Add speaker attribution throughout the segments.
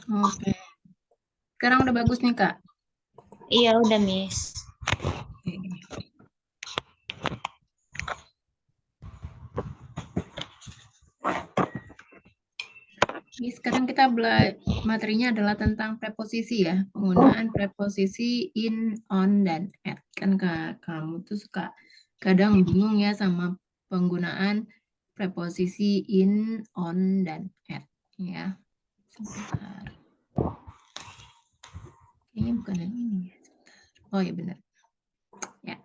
Speaker 1: Oke. Sekarang udah bagus nih, Kak.
Speaker 2: Iya, udah, Miss.
Speaker 1: Ini sekarang kita materinya adalah tentang preposisi ya, penggunaan preposisi in, on, dan at. Kan kamu tuh suka kadang bingung ya sama penggunaan preposisi in, on, dan at. Ya, sebentar. Kayaknya bukan yang ini ya. Sebentar. Oh ya benar. Ya,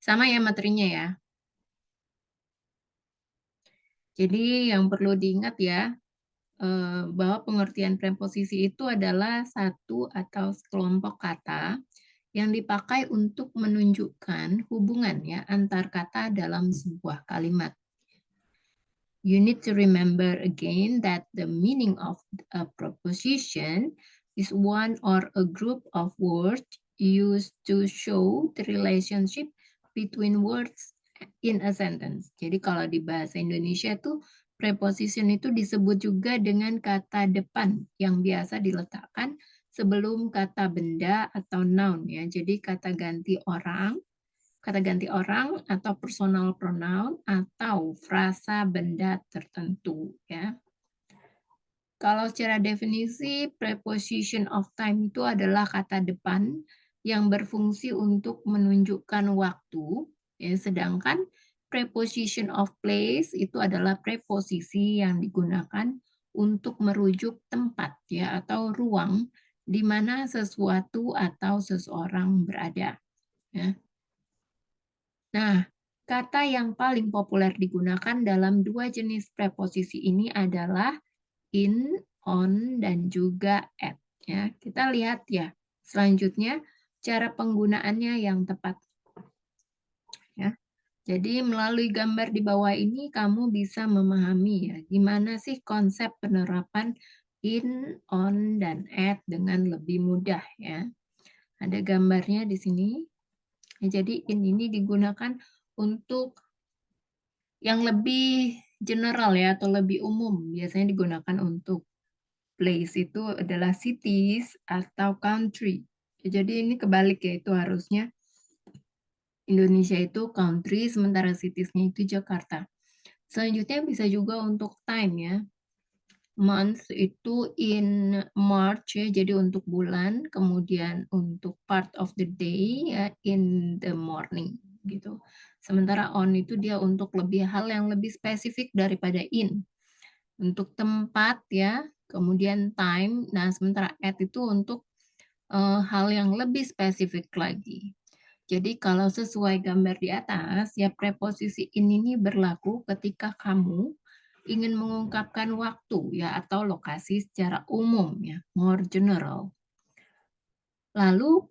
Speaker 1: sama ya materinya ya. Jadi yang perlu diingat ya, bahwa pengertian preposisi itu adalah satu atau sekelompok kata yang dipakai untuk menunjukkan hubungan ya antar kata dalam sebuah kalimat. You need to remember again that the meaning of a preposition is one or a group of words used to show the relationship between words in a sentence. Jadi kalau di bahasa Indonesia tuh preposition itu disebut juga dengan kata depan yang biasa diletakkan sebelum kata benda atau noun ya. Jadi kata ganti orang atau personal pronoun atau frasa benda tertentu ya. Kalau secara definisi preposition of time itu adalah kata depan yang berfungsi untuk menunjukkan waktu ya, sedangkan preposition of place itu adalah preposisi yang digunakan untuk merujuk tempat ya atau ruang di mana sesuatu atau seseorang berada ya. Nah, kata yang paling populer digunakan dalam dua jenis preposisi ini adalah in, on, dan juga at. Ya, kita lihat ya. Selanjutnya, cara penggunaannya yang tepat. Ya. Jadi melalui gambar di bawah ini kamu bisa memahami ya gimana sih konsep penerapan in, on, dan at dengan lebih mudah ya. Ada gambarnya di sini. Jadi in ini digunakan untuk yang lebih general ya atau lebih umum. Biasanya digunakan untuk place itu adalah cities atau country. Jadi ini kebalik ya, itu harusnya Indonesia itu country, sementara cities-nya itu Jakarta. Selanjutnya bisa juga untuk time ya. Month itu in March ya, jadi untuk bulan, kemudian untuk part of the day ya in the morning gitu. Sementara on itu dia untuk lebih hal yang lebih spesifik daripada in. Untuk tempat ya, kemudian time. Nah, sementara at itu untuk hal yang lebih spesifik lagi. Jadi kalau sesuai gambar di atas, ya preposisi in ini berlaku ketika kamu ingin mengungkapkan waktu ya atau lokasi secara umum ya, more general. Lalu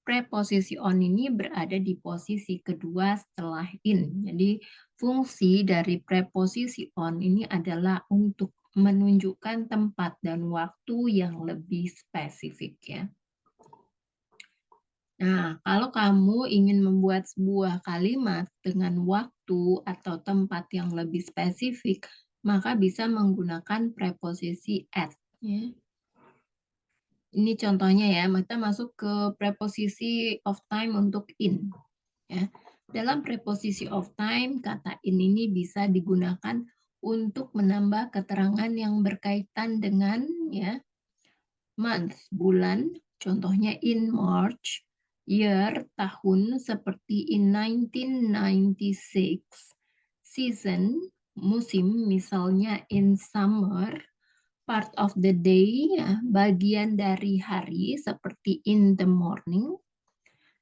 Speaker 1: preposisi on ini berada di posisi kedua setelah in. Jadi fungsi dari preposisi on ini adalah untuk menunjukkan tempat dan waktu yang lebih spesifik ya. Nah, kalau kamu ingin membuat sebuah kalimat dengan waktu atau tempat yang lebih spesifik, maka bisa menggunakan preposisi at. Ya. Ini contohnya ya, kita masuk ke preposisi of time untuk in. Ya. Dalam preposisi of time, kata in ini bisa digunakan untuk menambah keterangan yang berkaitan dengan ya month, bulan, contohnya in March, year, tahun, seperti in 1996, season, musim, misalnya in summer, part of the day, ya, bagian dari hari, seperti in the morning,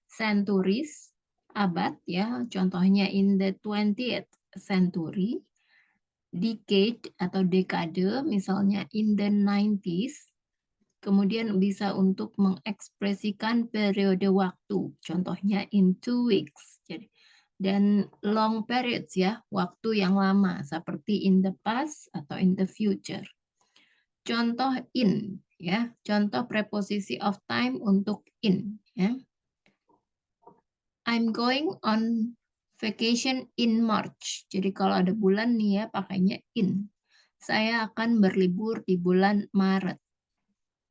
Speaker 1: centuries, abad, ya, contohnya in the 20th century, decade atau dekade, misalnya in the 90s, kemudian bisa untuk mengekspresikan periode waktu, contohnya in 2 weeks. Jadi, dan long periods ya, waktu yang lama seperti in the past atau in the future. Contoh in ya, contoh preposisi of time untuk in ya. I'm going on vacation in March. Jadi kalau ada bulan nih ya pakainya in. Saya akan berlibur di bulan Maret.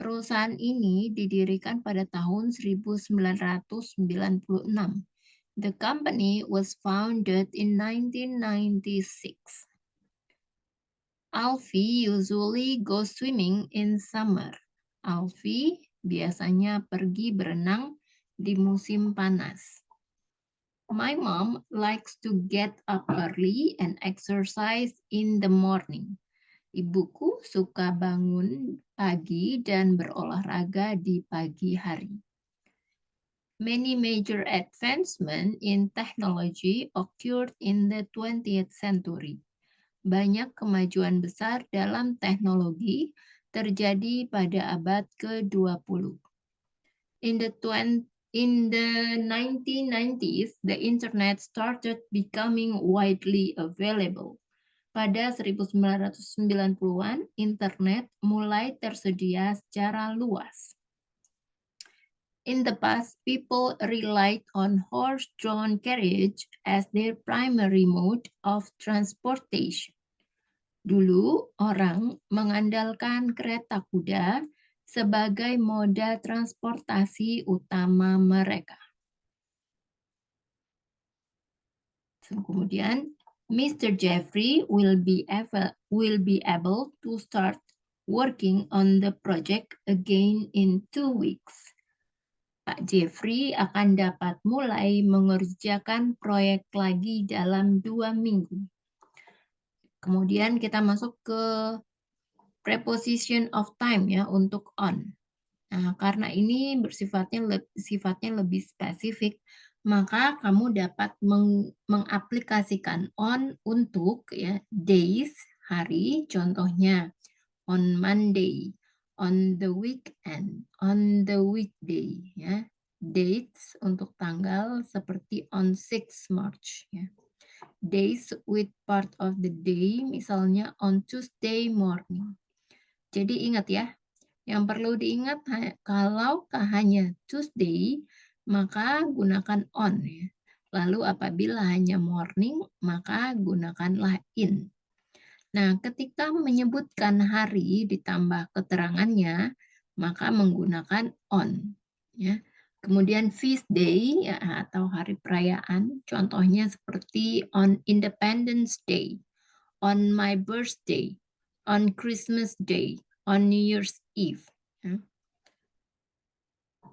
Speaker 1: Perusahaan ini didirikan pada tahun 1996. The company was founded in 1996. Alfie usually goes swimming in summer. Alfie biasanya pergi berenang di musim panas. My mom likes to get up early and exercise in the morning. Ibuku suka bangun pagi dan berolahraga di pagi hari. Many major advancements in technology occurred in the 20th century. Banyak kemajuan besar dalam teknologi terjadi pada abad ke-20. In the 1990s, the internet started becoming widely available. Pada 1990-an, internet mulai tersedia secara luas. In the past, people relied on horse-drawn carriage as their primary mode of transportation. Dulu, orang mengandalkan kereta kuda sebagai moda transportasi utama mereka. Kemudian, Mr. Jeffrey will be able to start working on the project again in 2 weeks. Pak Jeffrey akan dapat mulai mengerjakan proyek lagi dalam 2 minggu. Kemudian kita masuk ke preposition of time ya untuk on. Nah, karena ini sifatnya lebih spesifik, maka kamu dapat mengaplikasikan on untuk ya days, hari, contohnya on Monday, on the weekend, on the weekday ya. Dates untuk tanggal seperti on 6 March ya. Days with part of the day misalnya on Tuesday morning. Jadi ingat ya, yang perlu diingat kalau hanya Tuesday, maka gunakan on ya. Lalu apabila hanya morning, maka gunakanlah in. Nah, ketika menyebutkan hari ditambah keterangannya, maka menggunakan on. Ya. Kemudian feast day ya, atau hari perayaan, contohnya seperti on Independence Day, on my birthday, on Christmas Day, on New Year's Eve. Ya.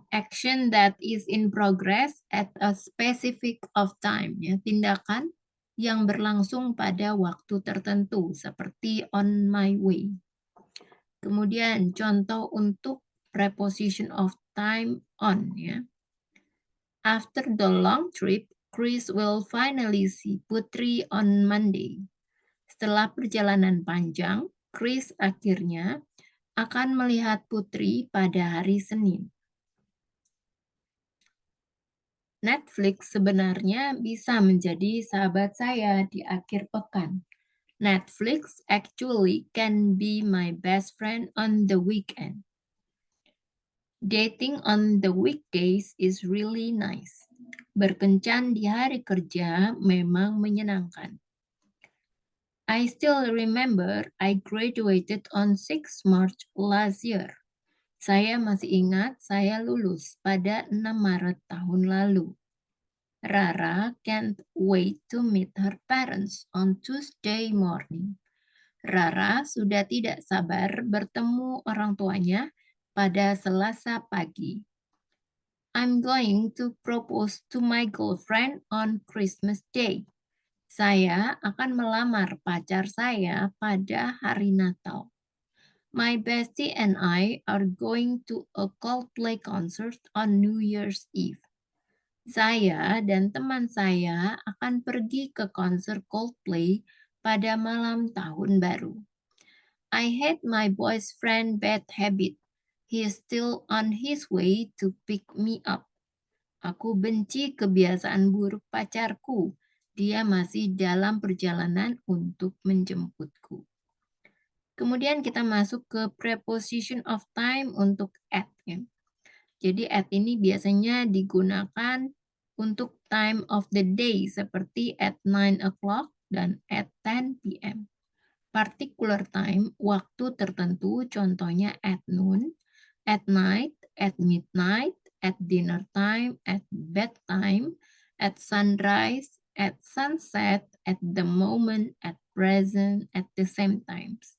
Speaker 1: Action that is in progress at a specific of time. Ya. Tindakan yang berlangsung pada waktu tertentu, seperti on my way. Kemudian contoh untuk preposition of time on. Ya. After the long trip, Chris will finally see Putri on Monday. Setelah perjalanan panjang, Chris akhirnya akan melihat Putri pada hari Senin. Netflix sebenarnya bisa menjadi sahabat saya di akhir pekan. Netflix actually can be my best friend on the weekend. Dating on the weekdays is really nice. Berkencan di hari kerja memang menyenangkan. I still remember I graduated on 6 March last year. Saya masih ingat saya lulus pada 6 Maret tahun lalu. Rara can't wait to meet her parents on Tuesday morning. Rara sudah tidak sabar bertemu orang tuanya pada Selasa pagi. I'm going to propose to my girlfriend on Christmas Day. Saya akan melamar pacar saya pada hari Natal. My bestie and I are going to a Coldplay concert on New Year's Eve. Saya dan teman saya akan pergi ke konser Coldplay pada malam tahun baru. I hate my boyfriend's bad habit. He is still on his way to pick me up. Aku benci kebiasaan buruk pacarku. Dia masih dalam perjalanan untuk menjemputku. Kemudian kita masuk ke preposition of time untuk at. Ya. Jadi at ini biasanya digunakan untuk time of the day seperti at 9 o'clock dan at 10 p.m. Particular time, waktu tertentu, contohnya at noon, at night, at midnight, at dinner time, at bedtime, at sunrise, at sunset, at the moment, at present, at the same times.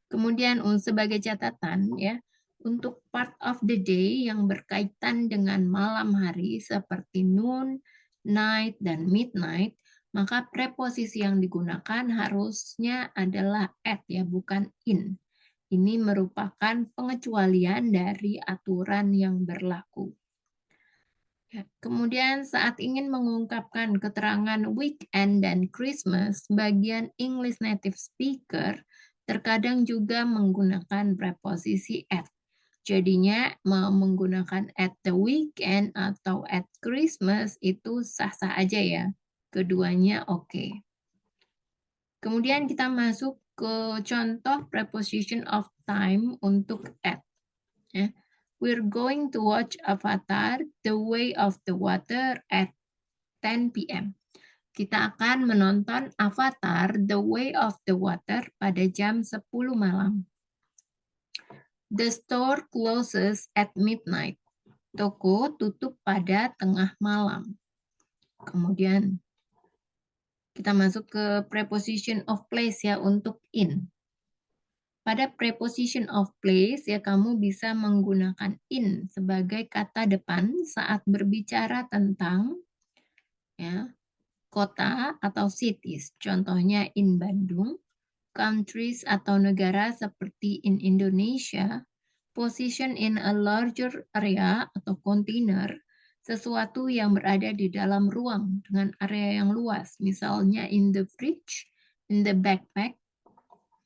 Speaker 1: Kemudian sebagai catatan ya, untuk part of the day yang berkaitan dengan malam hari seperti noon, night, dan midnight, maka preposisi yang digunakan harusnya adalah at ya, bukan in. Ini merupakan pengecualian dari aturan yang berlaku. Ya, kemudian saat ingin mengungkapkan keterangan weekend dan Christmas, bagian English native speaker terkadang juga menggunakan preposisi at. Jadinya mau menggunakan at the weekend atau at Christmas itu sah-sah aja ya. Keduanya oke. Kemudian kita masuk ke contoh preposition of time untuk at. Ya. We're going to watch Avatar, The Way of the Water at 10 p.m. Kita akan menonton Avatar, The Way of the Water pada jam 10 malam. The store closes at midnight. Toko tutup pada tengah malam. Kemudian kita masuk ke preposition of place ya untuk in. Pada preposition of place ya kamu bisa menggunakan in sebagai kata depan saat berbicara tentang ya kota atau cities. Contohnya in Bandung, countries atau negara seperti in Indonesia, position in a larger area atau container, sesuatu yang berada di dalam ruang dengan area yang luas, misalnya in the fridge, in the backpack.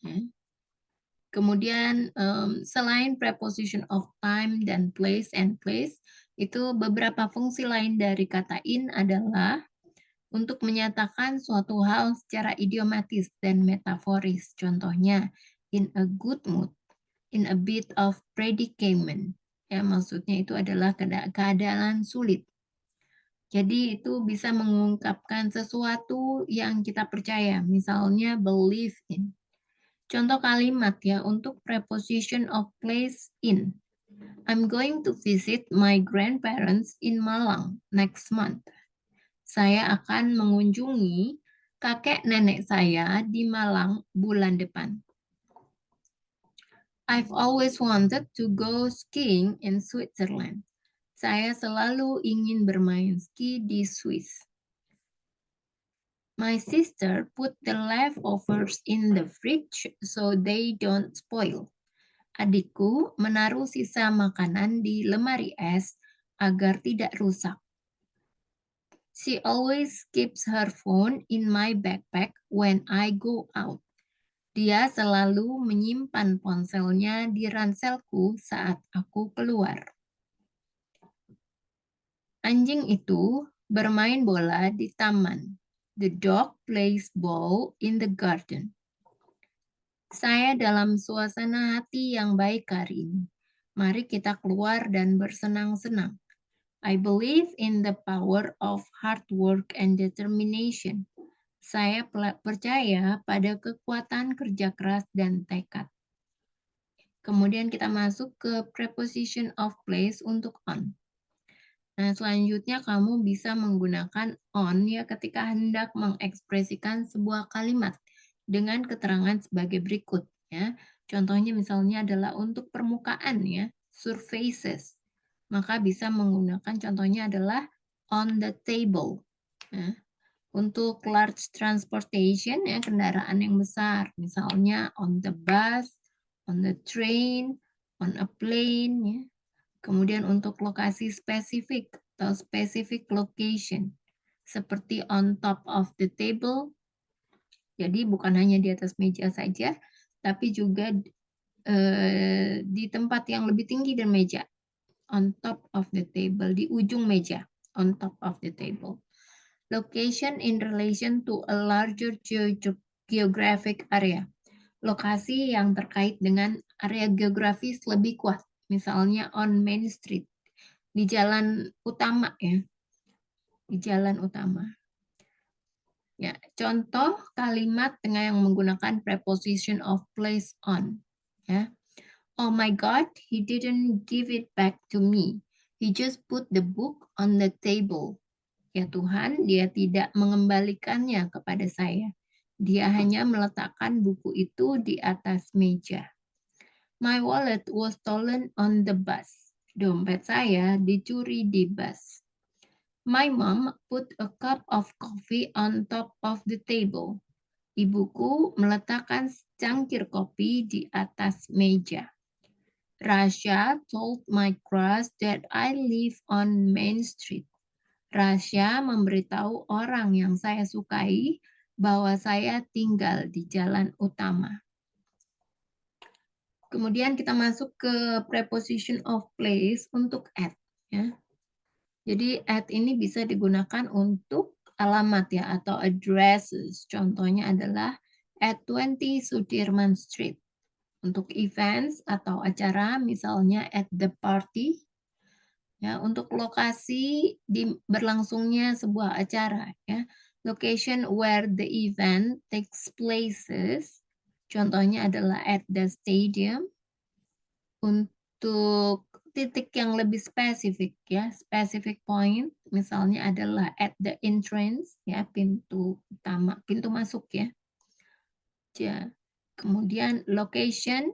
Speaker 1: Ya. Kemudian selain preposition of time dan place and place, itu beberapa fungsi lain dari kata in adalah untuk menyatakan suatu hal secara idiomatis dan metaforis. Contohnya, in a good mood, in a bit of predicament. Ya, maksudnya itu adalah keadaan sulit. Jadi itu bisa mengungkapkan sesuatu yang kita percaya, misalnya believe in. Contoh kalimat ya untuk preposition of place in. I'm going to visit my grandparents in Malang next month. Saya akan mengunjungi kakek nenek saya di Malang bulan depan. I've always wanted to go skiing in Switzerland. Saya selalu ingin bermain ski di Swiss. My sister put the leftovers in the fridge so they don't spoil. Adikku menaruh sisa makanan di lemari es agar tidak rusak. She always keeps her phone in my backpack when I go out. Dia selalu menyimpan ponselnya di ranselku saat aku keluar. Anjing itu bermain bola di taman. The dog plays ball in the garden. Saya dalam suasana hati yang baik hari ini. Mari kita keluar dan bersenang-senang. I believe in the power of hard work and determination. Saya percaya pada kekuatan kerja keras dan tekad. Kemudian kita masuk ke preposition of place untuk on. Nah, selanjutnya kamu bisa menggunakan on ya ketika hendak mengekspresikan sebuah kalimat dengan keterangan sebagai berikut ya. Contohnya misalnya adalah untuk permukaan ya, surfaces. Maka bisa menggunakan contohnya adalah on the table. Ya. Untuk large transportation ya kendaraan yang besar, misalnya on the bus, on the train, on a plane ya. Kemudian untuk lokasi spesifik atau specific location seperti on top of the table. Jadi bukan hanya di atas meja saja, tapi juga di tempat yang lebih tinggi dari meja. On top of the table, di ujung meja, on top of the table. Location in relation to a larger geographic area. Lokasi yang terkait dengan area geografis lebih kuat. Misalnya on Main Street, di jalan utama ya, di jalan utama. Ya, contoh kalimat dengan yang menggunakan preposition of place on. Ya, Oh my God, he didn't give it back to me. He just put the book on the table. Ya Tuhan, dia tidak mengembalikannya kepada saya. Dia hanya meletakkan buku itu di atas meja. My wallet was stolen on the bus. Dompet saya dicuri di bus. My mom put a cup of coffee on top of the table. Ibuku meletakkan secangkir kopi di atas meja. Rasha told my crush that I live on Main Street. Rasha memberitahu orang yang saya sukai bahwa saya tinggal di jalan utama. Kemudian kita masuk ke preposition of place untuk at. Ya. Jadi at ini bisa digunakan untuk alamat ya atau addresses. Contohnya adalah at 20 Sudirman Street. Untuk events atau acara misalnya at the party. Ya, untuk lokasi di berlangsungnya sebuah acara ya. Location where the event takes places. Contohnya adalah at the stadium. Untuk titik yang lebih spesifik ya, specific point misalnya adalah at the entrance ya, pintu utama, pintu masuk ya. Ya. Kemudian location,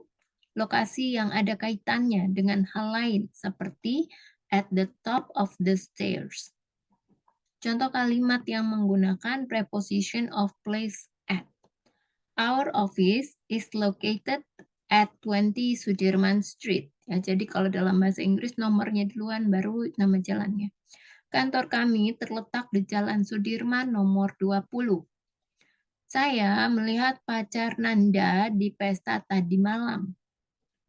Speaker 1: lokasi yang ada kaitannya dengan hal lain seperti at the top of the stairs. Contoh kalimat yang menggunakan preposition of place at. Our office is located at 20 Sudirman Street. Ya, jadi kalau dalam bahasa Inggris nomornya duluan baru nama jalannya. Kantor kami terletak di Jalan Sudirman nomor 20. Saya melihat pacar Nanda di pesta tadi malam.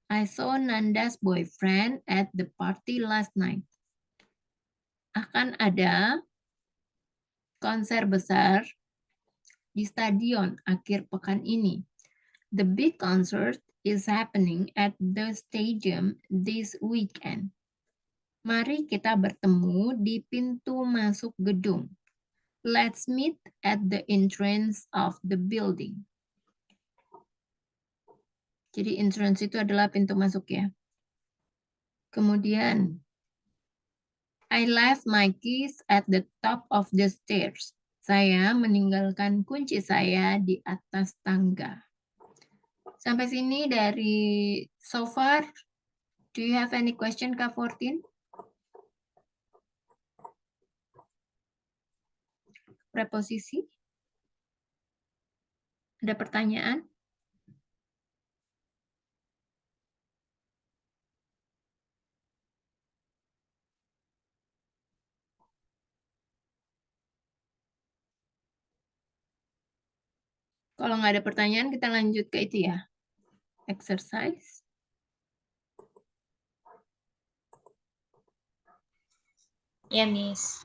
Speaker 1: I saw Nanda's boyfriend at the party last night. Akan ada konser besar di stadion akhir pekan ini. The big concert is happening at the stadium this weekend. Mari kita bertemu di pintu masuk gedung. Let's meet at the entrance of the building. Jadi entrance itu adalah pintu masuk ya. Kemudian, I left my keys at the top of the stairs. Saya meninggalkan kunci saya di atas tangga. Sampai sini dari so far, do you have any question Kak 14? Preposisi? Ada pertanyaan? Kalau nggak ada pertanyaan, kita lanjut ke itu ya. Exercise.
Speaker 2: Ya, Miss.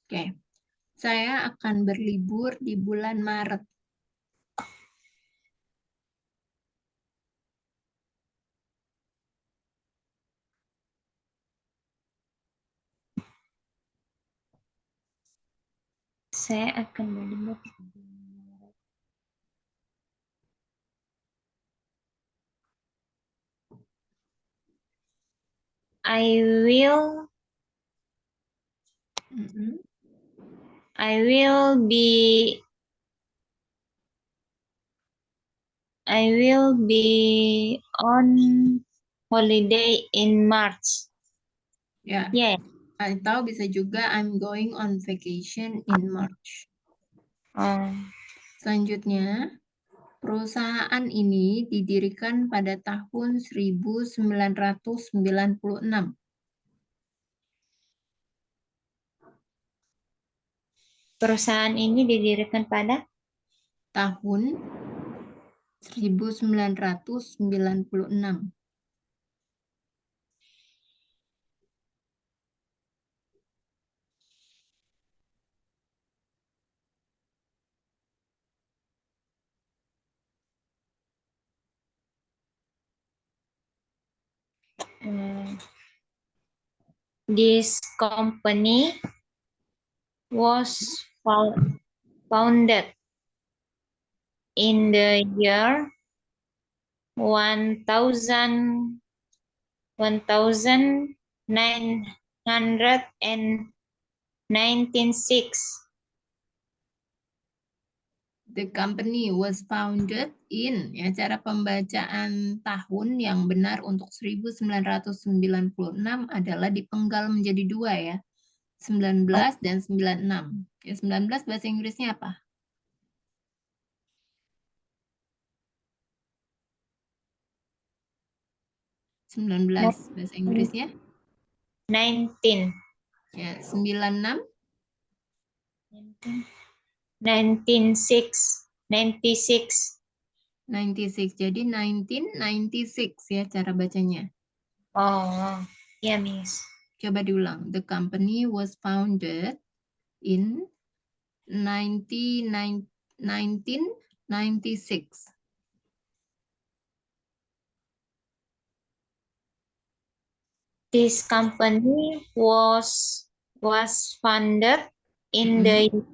Speaker 1: Oke. Saya akan berlibur di bulan Maret.
Speaker 2: Saya akan berlibur. I will
Speaker 1: Mm-mm.
Speaker 2: I will be on holiday in March.
Speaker 1: Ya.
Speaker 2: Yeah.
Speaker 1: Atau bisa juga I'm going on vacation in March. Selanjutnya, perusahaan ini didirikan pada tahun 1996.
Speaker 2: Perusahaan ini didirikan pada
Speaker 1: Tahun 1996.
Speaker 2: this company was founded in the year 1996.
Speaker 1: The company was founded in, ya, cara pembacaan tahun yang benar untuk 1996 adalah dipenggal menjadi dua ya. 19 dan 96. Ya, 19 bahasa Inggrisnya apa? 19 bahasa Inggrisnya?
Speaker 2: 19.
Speaker 1: Ya, 96.
Speaker 2: 96. 96.
Speaker 1: 96. Jadi 1996 ya cara bacanya.
Speaker 2: Oh, ya, Miss.
Speaker 1: Coba diulang. The company was founded in 1996.
Speaker 2: This company was funded in the year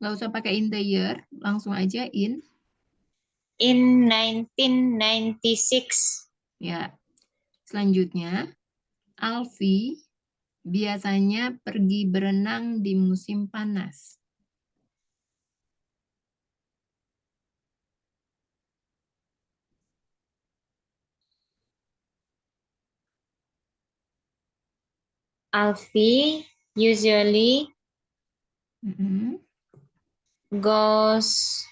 Speaker 1: Nggak usah pakai in the year, langsung aja in.
Speaker 2: in 1996.
Speaker 1: Ya. Selanjutnya, Alfie biasanya pergi berenang di musim panas.
Speaker 2: Alfie usually goes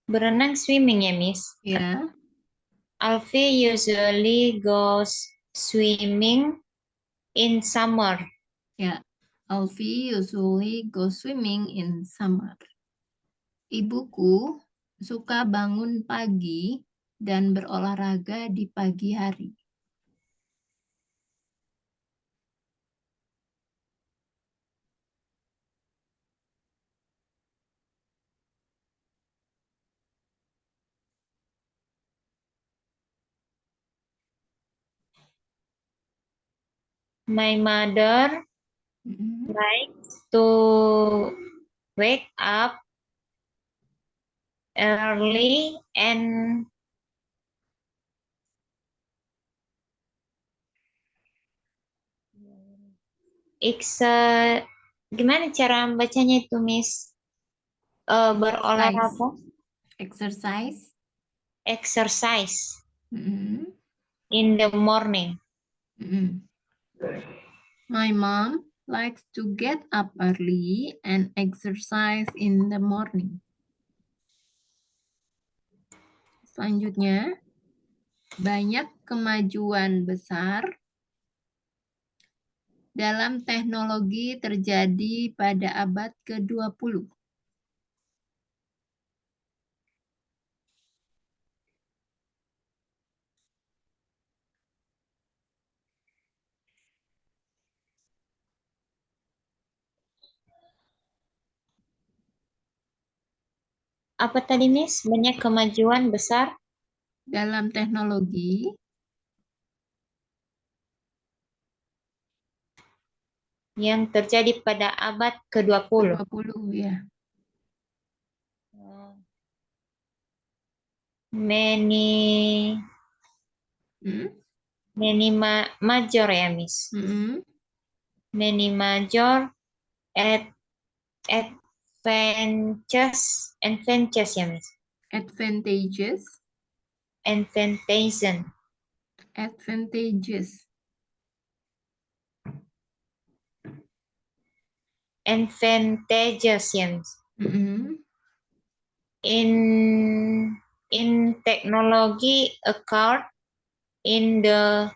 Speaker 2: berenang swimming ya, Miss.
Speaker 1: Ya.
Speaker 2: Alfie usually goes swimming in summer.
Speaker 1: Ya. Alfie usually goes swimming in summer. Ibuku suka bangun pagi dan berolahraga di pagi hari.
Speaker 2: My mother likes to wake up early and gimana cara bacanya itu, Miss? Berolahraga,
Speaker 1: Exercise.
Speaker 2: exercise in the morning.
Speaker 1: My mom likes to get up early and exercise in the morning. Selanjutnya, banyak kemajuan besar dalam teknologi terjadi pada abad ke-20.
Speaker 2: Apa tadi, Miss? Banyak kemajuan besar
Speaker 1: Dalam teknologi
Speaker 2: yang terjadi pada abad ke-20.
Speaker 1: 20 ya.
Speaker 2: Many major ya, Miss. Many major advantages ya, Miss.
Speaker 1: Advantages.
Speaker 2: Ya, Miss. In technology occurred in the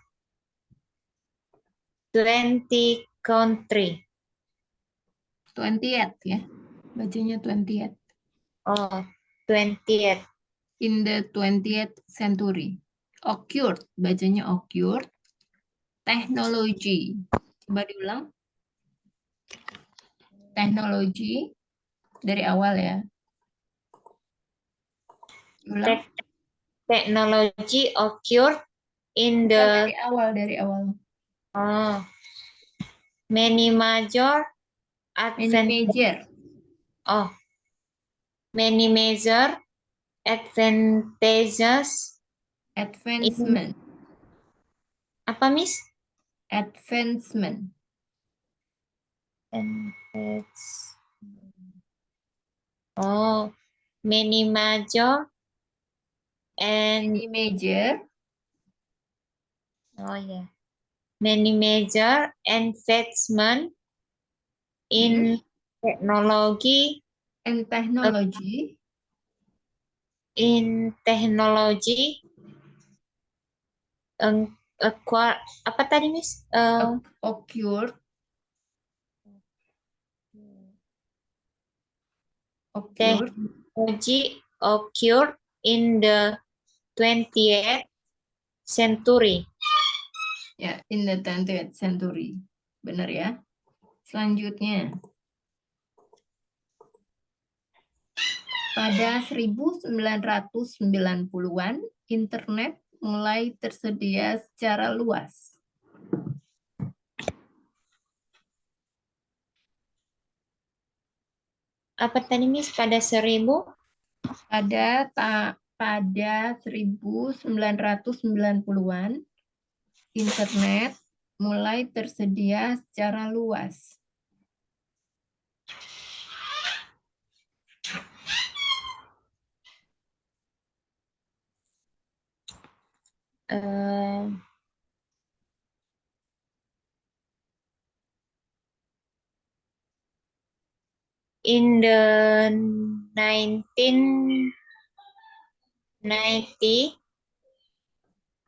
Speaker 2: 20th country.
Speaker 1: 20th ya. Bacanya 20th.
Speaker 2: Oh, 20th.
Speaker 1: In the 20th century. Occurred, bacanya occurred. Teknologi. Coba diulang. Teknologi dari awal ya. Ulang.
Speaker 2: Technology occurred in the
Speaker 1: dari awal.
Speaker 2: Oh. Many major
Speaker 1: Many
Speaker 2: advent
Speaker 1: major.
Speaker 2: oh, many major advantages in
Speaker 1: Advancement.
Speaker 2: apa, Miss?
Speaker 1: Advancement.
Speaker 2: Advance- Oh, many major and
Speaker 1: Many major.
Speaker 2: oh yeah, many major advancement
Speaker 1: Hmm.
Speaker 2: in technology
Speaker 1: And
Speaker 2: uh,
Speaker 1: technology.
Speaker 2: in technology apa tadi, Miss?
Speaker 1: Occurred. Occurred.
Speaker 2: Technology occurred in the 20th century.
Speaker 1: Ya, in the 20th century. Benar ya. Selanjutnya, pada 1990-an, internet mulai tersedia secara luas.
Speaker 2: Apa tadi, Miss? Pada 1000?
Speaker 1: Pada 1990-an, internet mulai tersedia secara luas.
Speaker 2: Uh, in the 1990,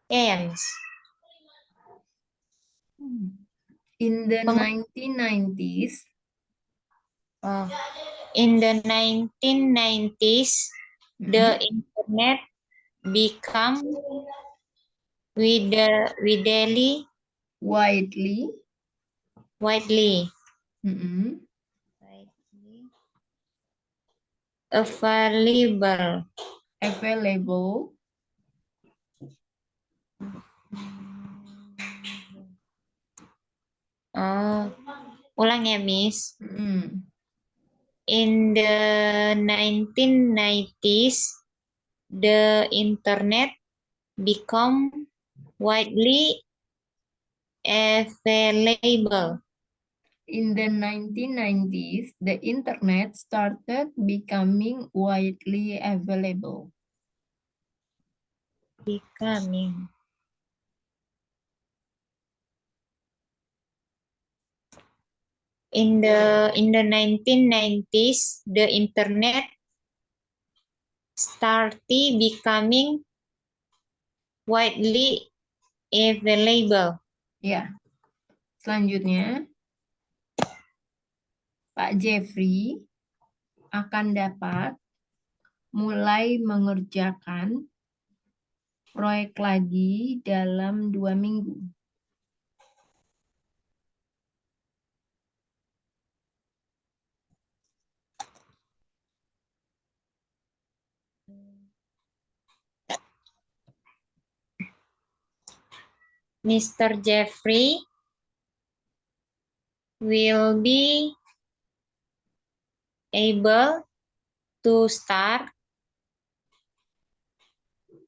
Speaker 2: ya, Miss.
Speaker 1: In the
Speaker 2: Peng-
Speaker 1: 1990s,
Speaker 2: oh, in the 1990s, the internet become widely
Speaker 1: widely
Speaker 2: widely
Speaker 1: mm-mm,
Speaker 2: available.
Speaker 1: available.
Speaker 2: Oh, ulang ya, Miss.
Speaker 1: Mm-mm.
Speaker 2: In the 1990s, the internet become widely available.
Speaker 1: In the 1990s, the internet started becoming widely available.
Speaker 2: Becoming. In the 1990s, the internet started becoming widely available.
Speaker 1: Ya, selanjutnya Pak Jeffrey akan dapat mulai mengerjakan proyek lagi dalam 2 minggu.
Speaker 2: Mr. Jeffrey will be able to start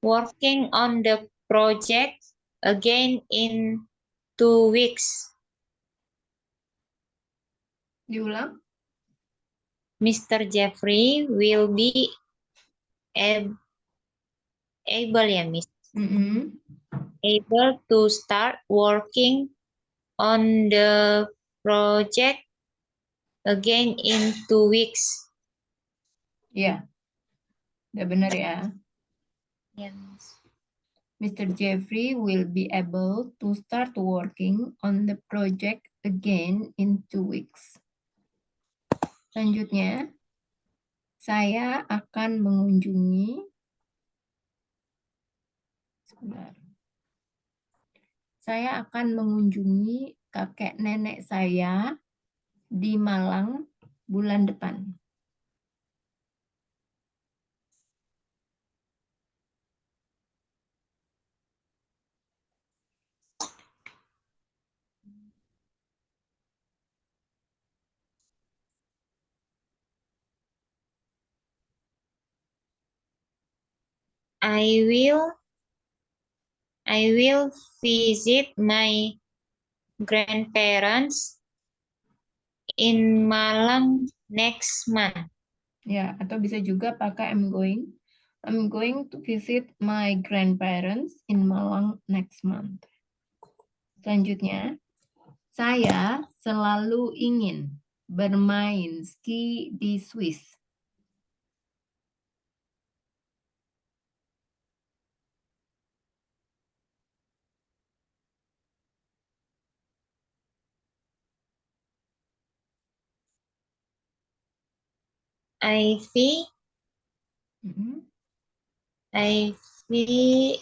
Speaker 2: working on the project again in 2 weeks.
Speaker 1: Diulang.
Speaker 2: Mr. Jeffrey will be able, ya, Miss,
Speaker 1: Mm-mm.
Speaker 2: able to start working on the project again in 2 weeks.
Speaker 1: Ya, udah benar ya.
Speaker 2: Ya, Miss.
Speaker 1: Mr. Jeffrey will be able to start working on the project again in 2 weeks. Selanjutnya, saya akan mengunjungi sebentar. Saya akan mengunjungi kakek nenek saya di Malang bulan depan.
Speaker 2: I will visit my grandparents in Malang next month.
Speaker 1: Ya, atau bisa juga pakai I'm going. I'm going to visit my grandparents in Malang next month. Selanjutnya, saya selalu ingin bermain ski di Swiss.
Speaker 2: Ivy
Speaker 1: Mhm.
Speaker 2: Ivy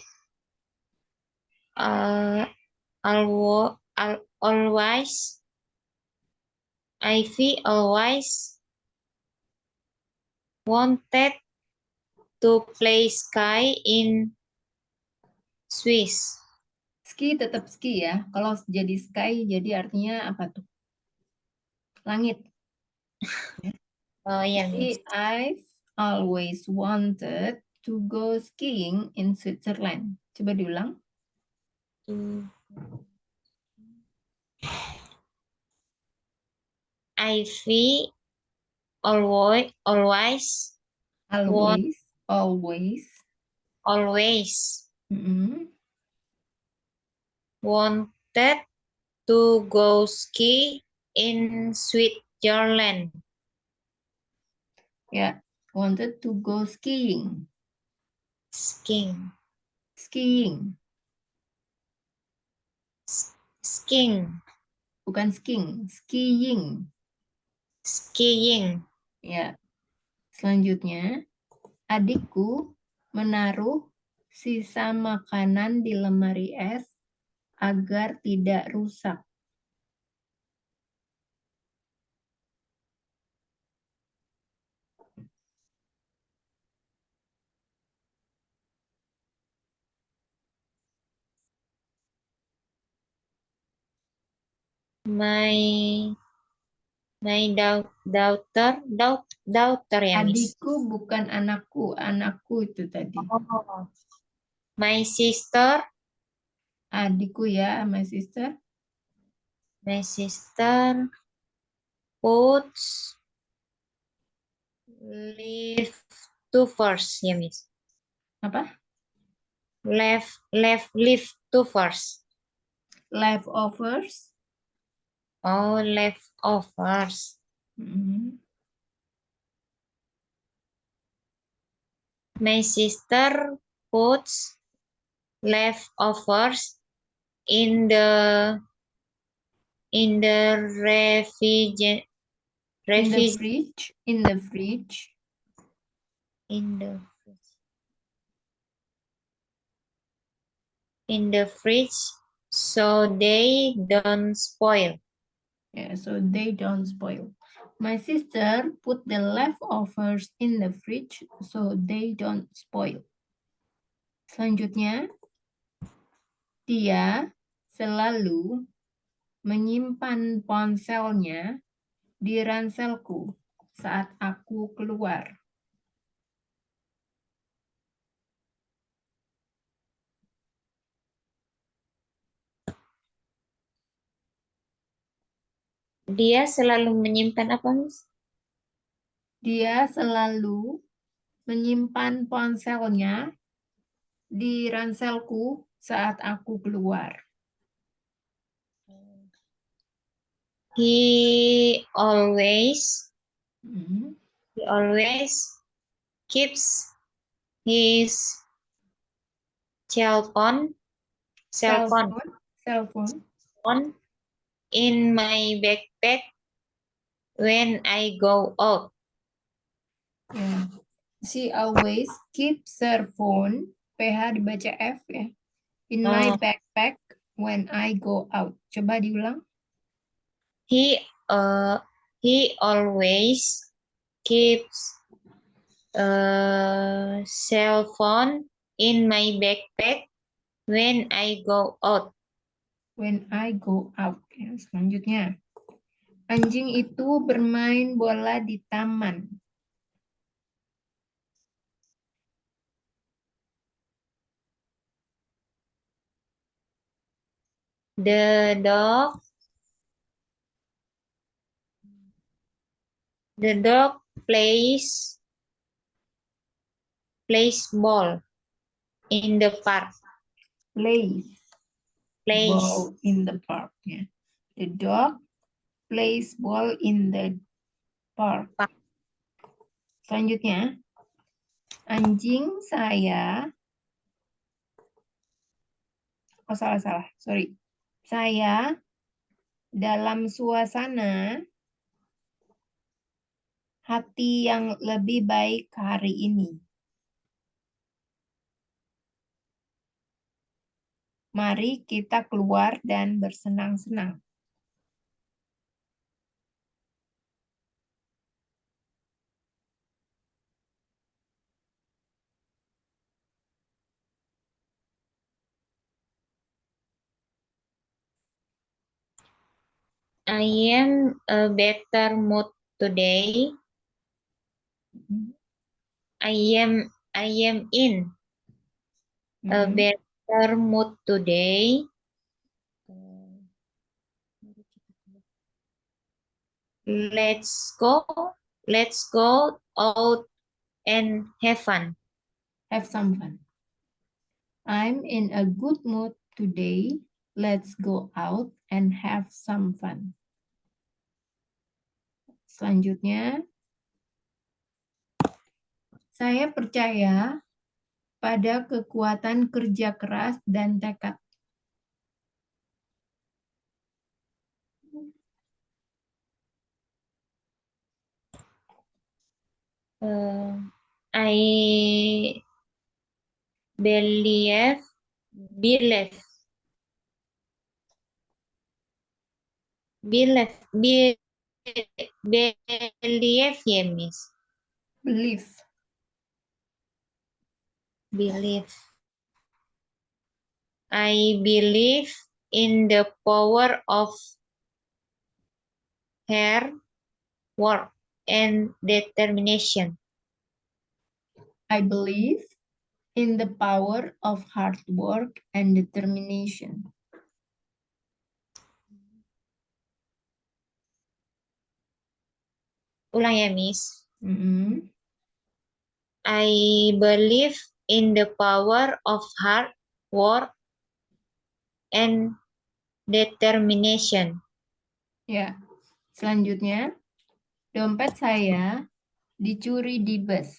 Speaker 2: uh, always Ivy always wanted to play ski in Swiss.
Speaker 1: Ski tetap ski ya. Kalau jadi sky, jadi artinya apa tuh? Langit.
Speaker 2: Oh iya, Miss.
Speaker 1: Jadi I've always wanted to go skiing in Switzerland. Coba diulang.
Speaker 2: Ivy always want
Speaker 1: Always. Mm-mm.
Speaker 2: wanted to go ski in Switzerland.
Speaker 1: Ya, wanted to go skiing.
Speaker 2: Skiing.
Speaker 1: Skiing,
Speaker 2: Skiing.
Speaker 1: bukan skiing, skiing.
Speaker 2: Skiing.
Speaker 1: Ya, selanjutnya adikku menaruh sisa makanan di lemari es agar tidak rusak.
Speaker 2: My daughter ya, Miss.
Speaker 1: Adikku bukan anakku itu tadi.
Speaker 2: Oh. My sister
Speaker 1: Adikku ya, my sister.
Speaker 2: puts leftovers ya, Miss.
Speaker 1: Apa?
Speaker 2: Leftovers.
Speaker 1: Leftovers.
Speaker 2: Oh, leftovers.
Speaker 1: Mm-hmm.
Speaker 2: My sister puts leftovers in the refrigerator.
Speaker 1: In the fridge. In the fridge.
Speaker 2: In the fridge so they don't spoil.
Speaker 1: Yeah, so they don't spoil. My sister put the leftovers in the fridge so they don't spoil. Selanjutnya, dia selalu menyimpan ponselnya di ranselku saat aku keluar.
Speaker 2: Dia selalu menyimpan apa, Miss?
Speaker 1: Dia selalu menyimpan ponselnya di ranselku saat aku keluar.
Speaker 2: He always
Speaker 1: Hmm.
Speaker 2: keeps his cell phone
Speaker 1: Cell phone.
Speaker 2: on in my backpack when I go out.
Speaker 1: Yeah. She always keeps her phone, PH dibaca F ya, in my backpack when I go out. Coba diulang.
Speaker 2: He always keeps a cell phone in my backpack when I go out.
Speaker 1: When I go out. Ya, selanjutnya. Anjing itu bermain bola di taman.
Speaker 2: The dog plays ball in the park.
Speaker 1: Plays
Speaker 2: Plays.
Speaker 1: ball in the park. Ya. The dog plays ball in the park. Selanjutnya, anjing saya, oh salah, sorry. Saya dalam suasana hati yang lebih baik hari ini. Mari kita keluar dan bersenang-senang.
Speaker 2: I am a better mood today. I am in a better mood today. Let's go out and have fun.
Speaker 1: Have some fun. I'm in a good mood today. Let's go out and have some fun. Selanjutnya, saya percaya pada kekuatan kerja keras dan tekad.
Speaker 2: I believe ya, Miss. Believe. I believe in the power of hard work and determination.
Speaker 1: I believe in the power of hard work and determination.
Speaker 2: Ulang ya, Miss. I believe in the power of hard work and determination.
Speaker 1: Ya, selanjutnya, dompet saya dicuri di bus.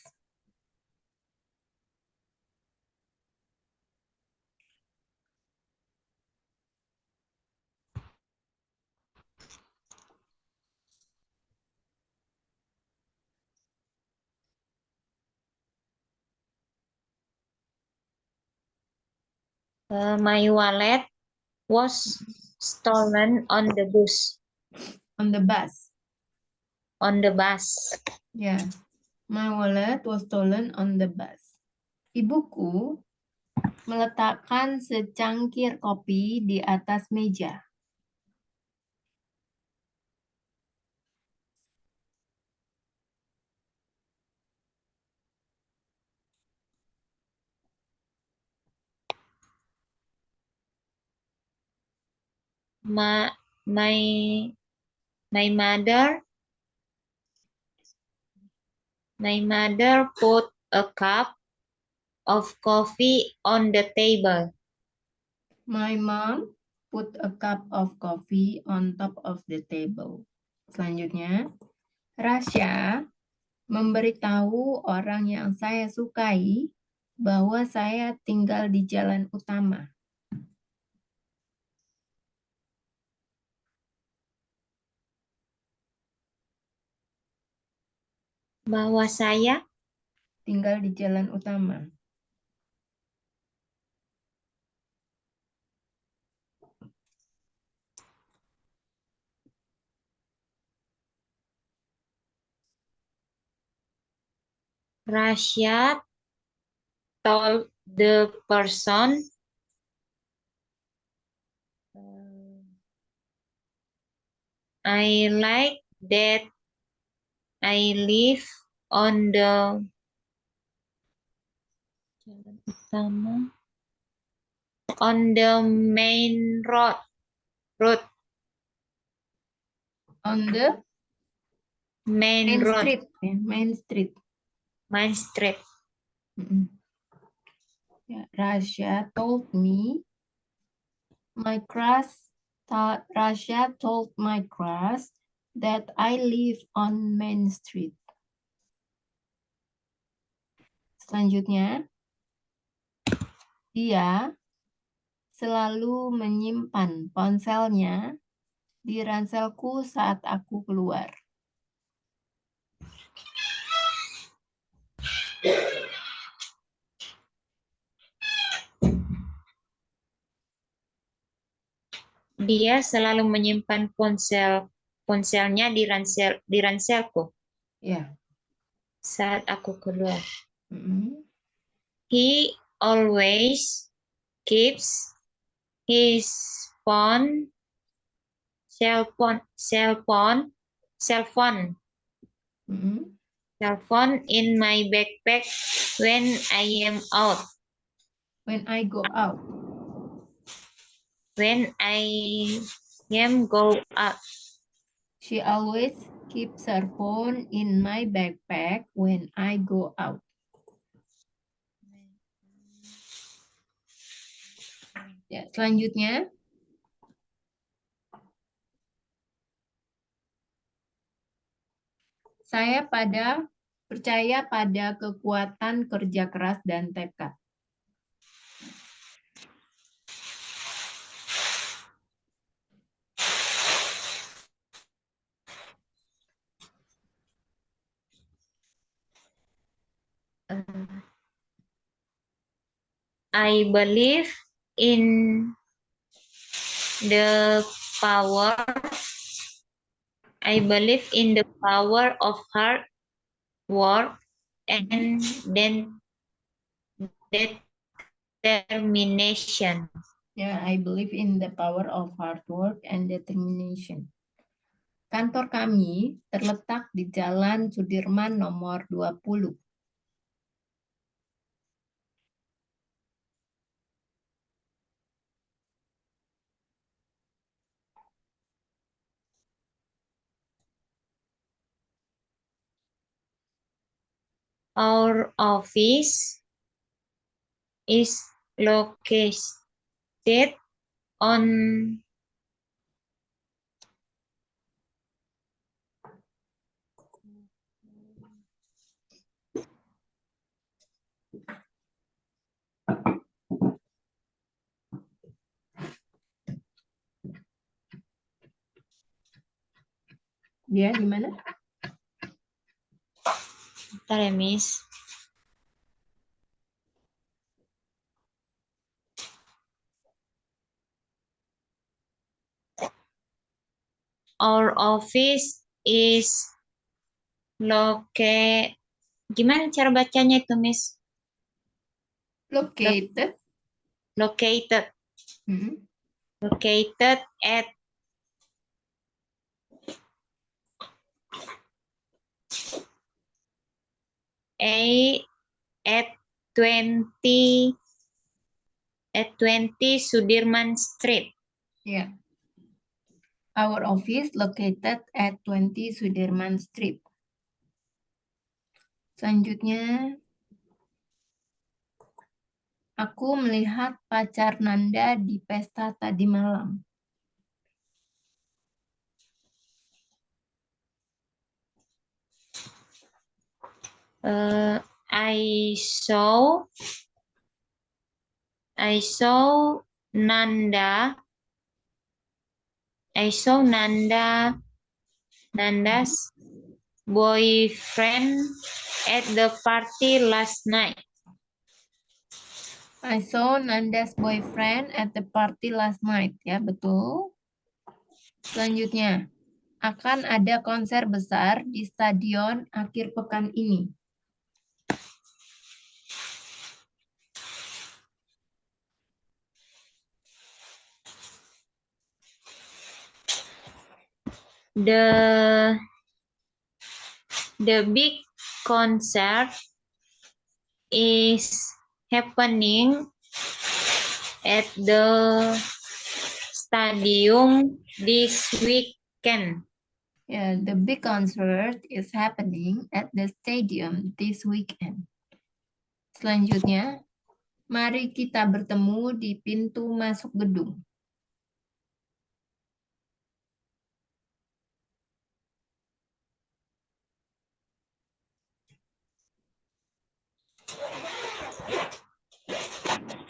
Speaker 2: My wallet was stolen on the bus.
Speaker 1: On the bus.
Speaker 2: On the bus.
Speaker 1: Ya, my wallet was stolen on the bus. Ibuku meletakkan secangkir kopi di atas meja.
Speaker 2: My mother put a cup of coffee on the table.
Speaker 1: My mom put a cup of coffee on top of the table. Selanjutnya, Rasya memberitahu orang yang saya sukai bahwa saya tinggal di jalan utama.
Speaker 2: Bahwa saya
Speaker 1: tinggal di jalan utama.
Speaker 2: Rasya told the person I like that I live on the main road. road.
Speaker 1: On the
Speaker 2: Main
Speaker 1: main
Speaker 2: road.
Speaker 1: street. Ya, main street.
Speaker 2: Main street.
Speaker 1: Ya, Rasha told me Rasha told my class that I live on Main Street. Selanjutnya, dia selalu menyimpan ponselnya di ranselku saat aku keluar.
Speaker 2: Dia selalu menyimpan ponselnya di ranselku
Speaker 1: Ya.
Speaker 2: saat aku keluar.
Speaker 1: Mm-mm.
Speaker 2: He always keeps his cell phone
Speaker 1: Mm-mm.
Speaker 2: in my backpack when I am out.
Speaker 1: When I go out.
Speaker 2: When I am go out.
Speaker 1: She always keeps her phone in my backpack when I go out. Ya, selanjutnya. Saya percaya pada kekuatan kerja keras dan tekad.
Speaker 2: I believe in the power. I believe in the power of hard work and then determination.
Speaker 1: Ya, I believe in the power of hard work and determination. Kantor kami terletak di Jalan Sudirman nomor 20.
Speaker 2: Our office is located on
Speaker 1: Dia di mana?
Speaker 2: Bentar ya, Miss. Our office is located. Gimana cara bacanya itu, Miss?
Speaker 1: Located.
Speaker 2: Located.
Speaker 1: Hmm.
Speaker 2: Located at at 20 Sudirman Street.
Speaker 1: Ya. Our office located at 20 Sudirman Street. Selanjutnya, aku melihat pacar Nanda di pesta tadi malam.
Speaker 2: I saw Nanda. Nanda's boyfriend at the party last night.
Speaker 1: I saw Nanda's boyfriend at the party last night. Ya, betul. Selanjutnya, akan ada konser besar di stadion akhir pekan ini.
Speaker 2: The big concert is happening at the stadium this weekend.
Speaker 1: Yeah, the big concert is happening at the stadium this weekend. Selanjutnya, mari kita bertemu di pintu masuk gedung.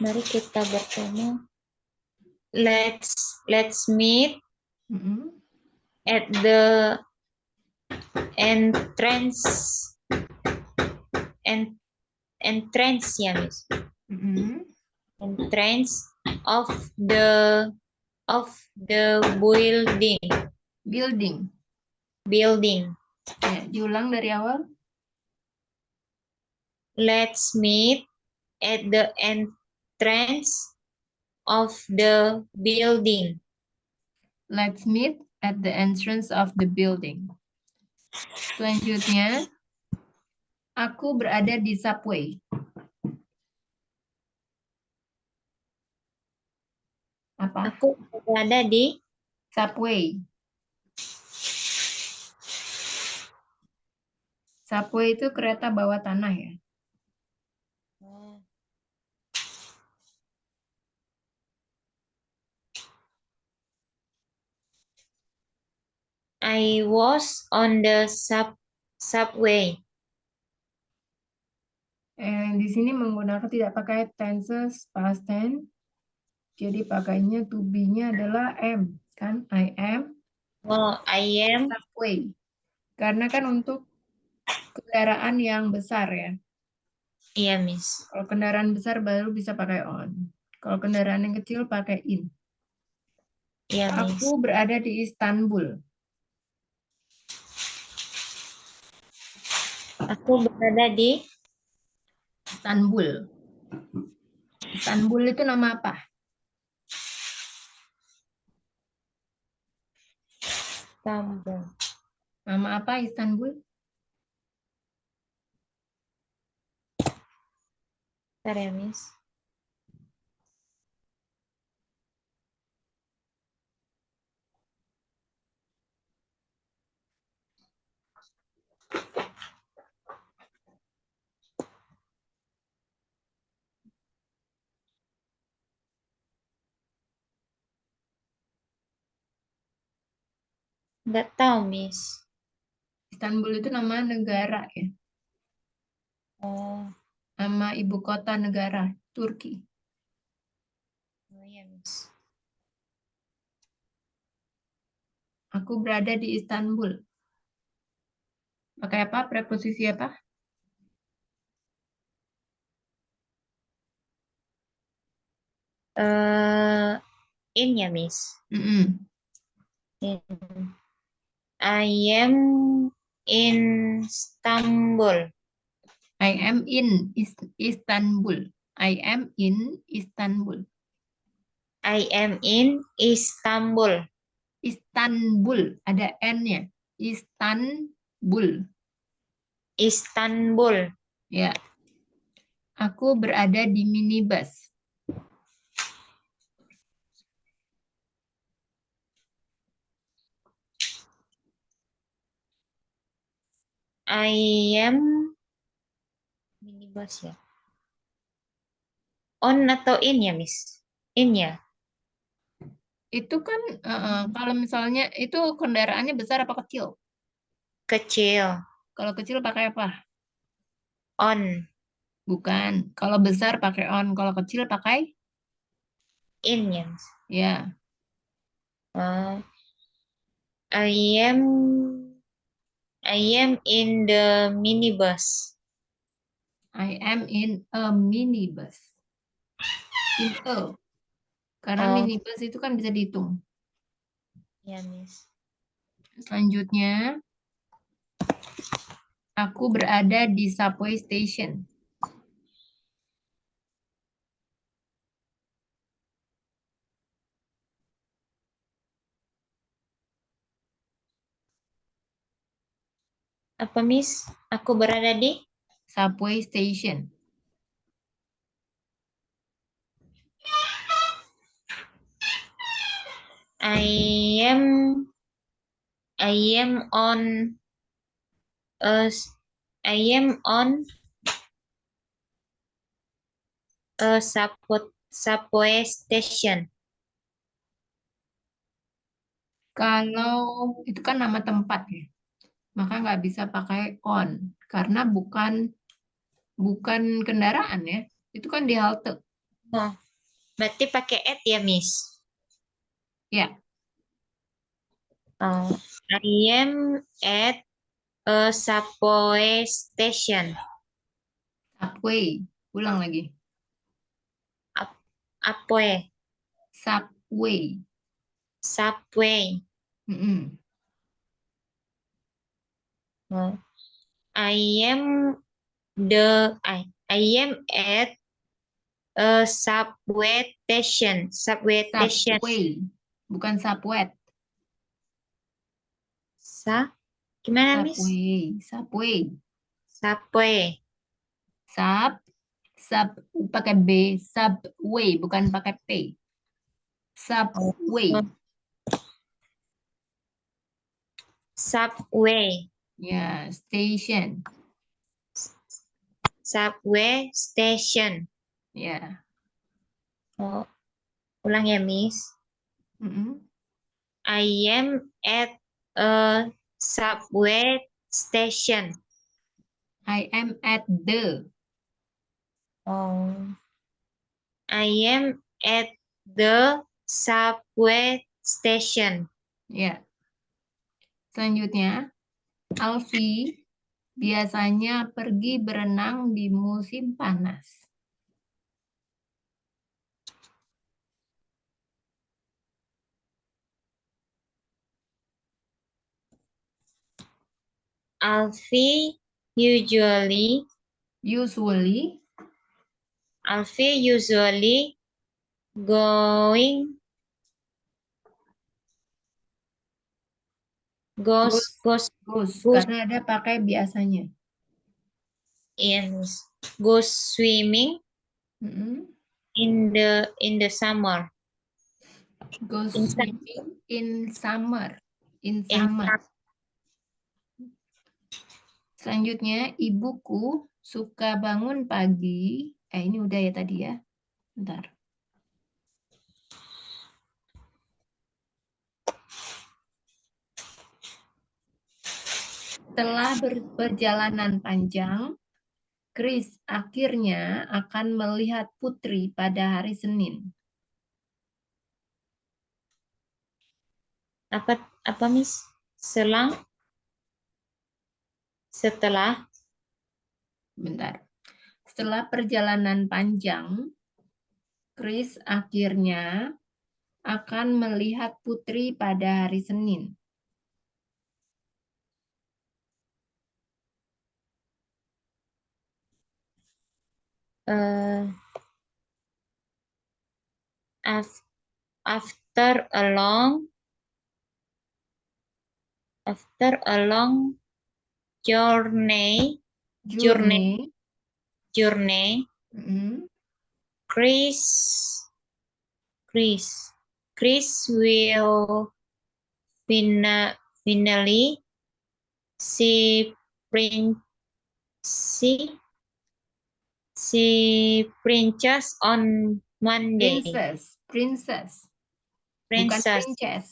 Speaker 2: Mari kita bertemu. Let's meet
Speaker 1: Mm-mm.
Speaker 2: at the entrance ya, Miss.
Speaker 1: Mm-mm.
Speaker 2: Entrance of the building.
Speaker 1: Building. Ya, diulang dari awal.
Speaker 2: Let's meet at the entrance of the building.
Speaker 1: Let's meet at the entrance of the building. Selanjutnya, aku berada di subway. Apa?
Speaker 2: Aku berada di
Speaker 1: Subway. Subway itu kereta bawah tanah ya.
Speaker 2: I was on the subway.
Speaker 1: Di sini menggunakan tidak pakai tenses past tense. Jadi pakainya to be-nya adalah am, kan? I am
Speaker 2: Oh, I am.
Speaker 1: subway. Karena kan untuk kendaraan yang besar ya.
Speaker 2: Iya, Miss.
Speaker 1: Kalau kendaraan besar baru bisa pakai on. Kalau kendaraan yang kecil pakai in.
Speaker 2: Iya, Miss.
Speaker 1: Aku berada di Istanbul.
Speaker 2: Aku berada di
Speaker 1: Istanbul. Istanbul itu nama apa?
Speaker 2: Istanbul.
Speaker 1: Nama apa Istanbul?
Speaker 2: Bentar ya, Miss. Nggak tahu, Miss.
Speaker 1: Istanbul itu nama negara ya.
Speaker 2: Oh,
Speaker 1: Nama ibu kota negara Turki.
Speaker 2: oh iya, Miss.
Speaker 1: Aku berada di Istanbul. Pakai apa? Preposisi apa?
Speaker 2: In ya, Miss.
Speaker 1: Mm-mm.
Speaker 2: In. I am in Istanbul.
Speaker 1: I am in Istanbul. I am in Istanbul.
Speaker 2: I am in Istanbul.
Speaker 1: Istanbul, ada N-nya. Istanbul.
Speaker 2: Istanbul.
Speaker 1: Ya. Aku berada di minibus.
Speaker 2: I am minibus ya. On atau in ya, Miss? In ya.
Speaker 1: Itu kan kalau misalnya itu kendaraannya besar apa kecil?
Speaker 2: Kecil.
Speaker 1: Kalau kecil pakai apa?
Speaker 2: On.
Speaker 1: Bukan. Kalau besar pakai on. Kalau kecil pakai
Speaker 2: In ya, Miss.
Speaker 1: ya.
Speaker 2: Uh, I am in the minibus.
Speaker 1: I am in a minibus. In a. Karena
Speaker 2: Oh,
Speaker 1: minibus itu kan bisa dihitung.
Speaker 2: ya, Miss.
Speaker 1: Selanjutnya, aku berada di subway station.
Speaker 2: Apa, Miss? Aku berada di
Speaker 1: Subway station.
Speaker 2: I am on a subway station.
Speaker 1: Kalau itu kan nama tempat ya, maka nggak bisa pakai on karena bukan kendaraan ya. Itu kan di halte.
Speaker 2: Oh, berarti pakai at ya, Miss?
Speaker 1: Ya,
Speaker 2: Oh, I am at a subway station.
Speaker 1: subway. Ulang lagi.
Speaker 2: Apa ya?
Speaker 1: Subway.
Speaker 2: Subway.
Speaker 1: Mm-mm.
Speaker 2: Oh, I am I am at a subway station. Subway station.
Speaker 1: Subway, bukan subway.
Speaker 2: Gimana, Miss?
Speaker 1: Subway, subway.
Speaker 2: Subway.
Speaker 1: Sub, sub pakai B, subway bukan pakai P.
Speaker 2: Oh,
Speaker 1: Subway.
Speaker 2: subway.
Speaker 1: Ya, station.
Speaker 2: Subway station.
Speaker 1: Ya.
Speaker 2: Oh, ulang ya, Miss.
Speaker 1: Mm-mm.
Speaker 2: I am at a subway station.
Speaker 1: I am at the.
Speaker 2: Oh, I am at the subway station.
Speaker 1: Ya. Selanjutnya, Alfi biasanya pergi berenang di musim panas.
Speaker 2: Alfie usually
Speaker 1: Usually
Speaker 2: Alfie usually going
Speaker 1: goes
Speaker 2: goes goes
Speaker 1: goes
Speaker 2: goes
Speaker 1: karena ada pakai biasanya.
Speaker 2: in goes swimming
Speaker 1: Mm-mm.
Speaker 2: in the summer.
Speaker 1: Goes
Speaker 2: In some
Speaker 1: swimming in summer. In
Speaker 2: in
Speaker 1: summer.
Speaker 2: some
Speaker 1: Selanjutnya, ibuku suka bangun pagi. Ini udah ya tadi ya. Bentar. Setelah perjalanan panjang, Chris akhirnya akan melihat Putri pada hari Senin.
Speaker 2: apa Miss? Setelah
Speaker 1: Bentar. Setelah perjalanan panjang, Chris akhirnya akan melihat Putri pada hari Senin.
Speaker 2: uh, after a long journey journey
Speaker 1: Journey.
Speaker 2: journey
Speaker 1: Mm-mm.
Speaker 2: Chris Chris Chris will finally see prin see princess on Monday.
Speaker 1: Princess. Princess. Bukan
Speaker 2: Princess
Speaker 1: princess.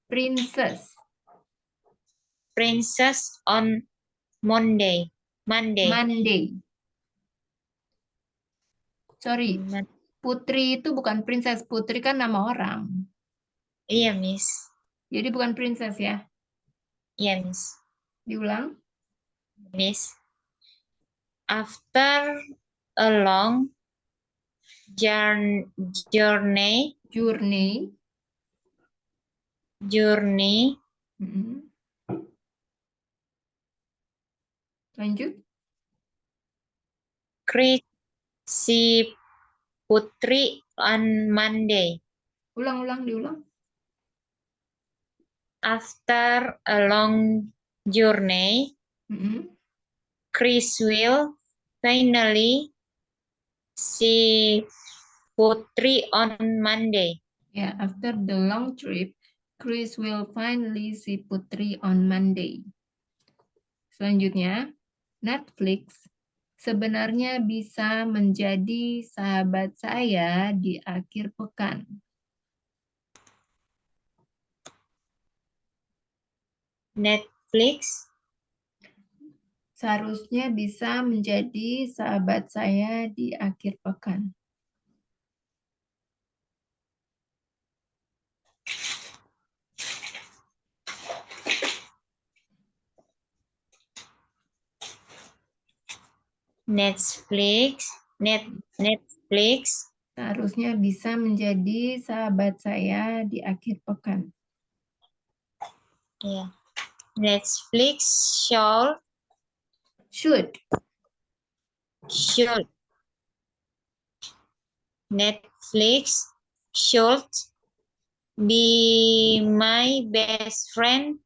Speaker 1: Princess.
Speaker 2: princess on Monday.
Speaker 1: Monday. Sorry.
Speaker 2: Man-
Speaker 1: Putri itu bukan princess. Putri kan nama orang.
Speaker 2: Iya, Miss.
Speaker 1: Jadi bukan princess ya.
Speaker 2: Iya, Miss.
Speaker 1: Diulang.
Speaker 2: Miss. After a long journey
Speaker 1: Journey.
Speaker 2: journey
Speaker 1: Mm-mm. Lanjut.
Speaker 2: Chris si Putri on Monday.
Speaker 1: Ulang-ulang, diulang.
Speaker 2: After a long journey,
Speaker 1: Mm-mm.
Speaker 2: Chris will finally see Putri on Monday.
Speaker 1: Ya, after the long trip, Chris will finally see Putri on Monday. Selanjutnya, Netflix sebenarnya bisa menjadi sahabat saya di akhir pekan.
Speaker 2: Netflix
Speaker 1: Seharusnya bisa menjadi sahabat saya di akhir pekan.
Speaker 2: Netflix Netflix
Speaker 1: Seharusnya bisa menjadi sahabat saya di akhir pekan.
Speaker 2: ya. Netflix should
Speaker 1: Should.
Speaker 2: should Netflix should be my best friend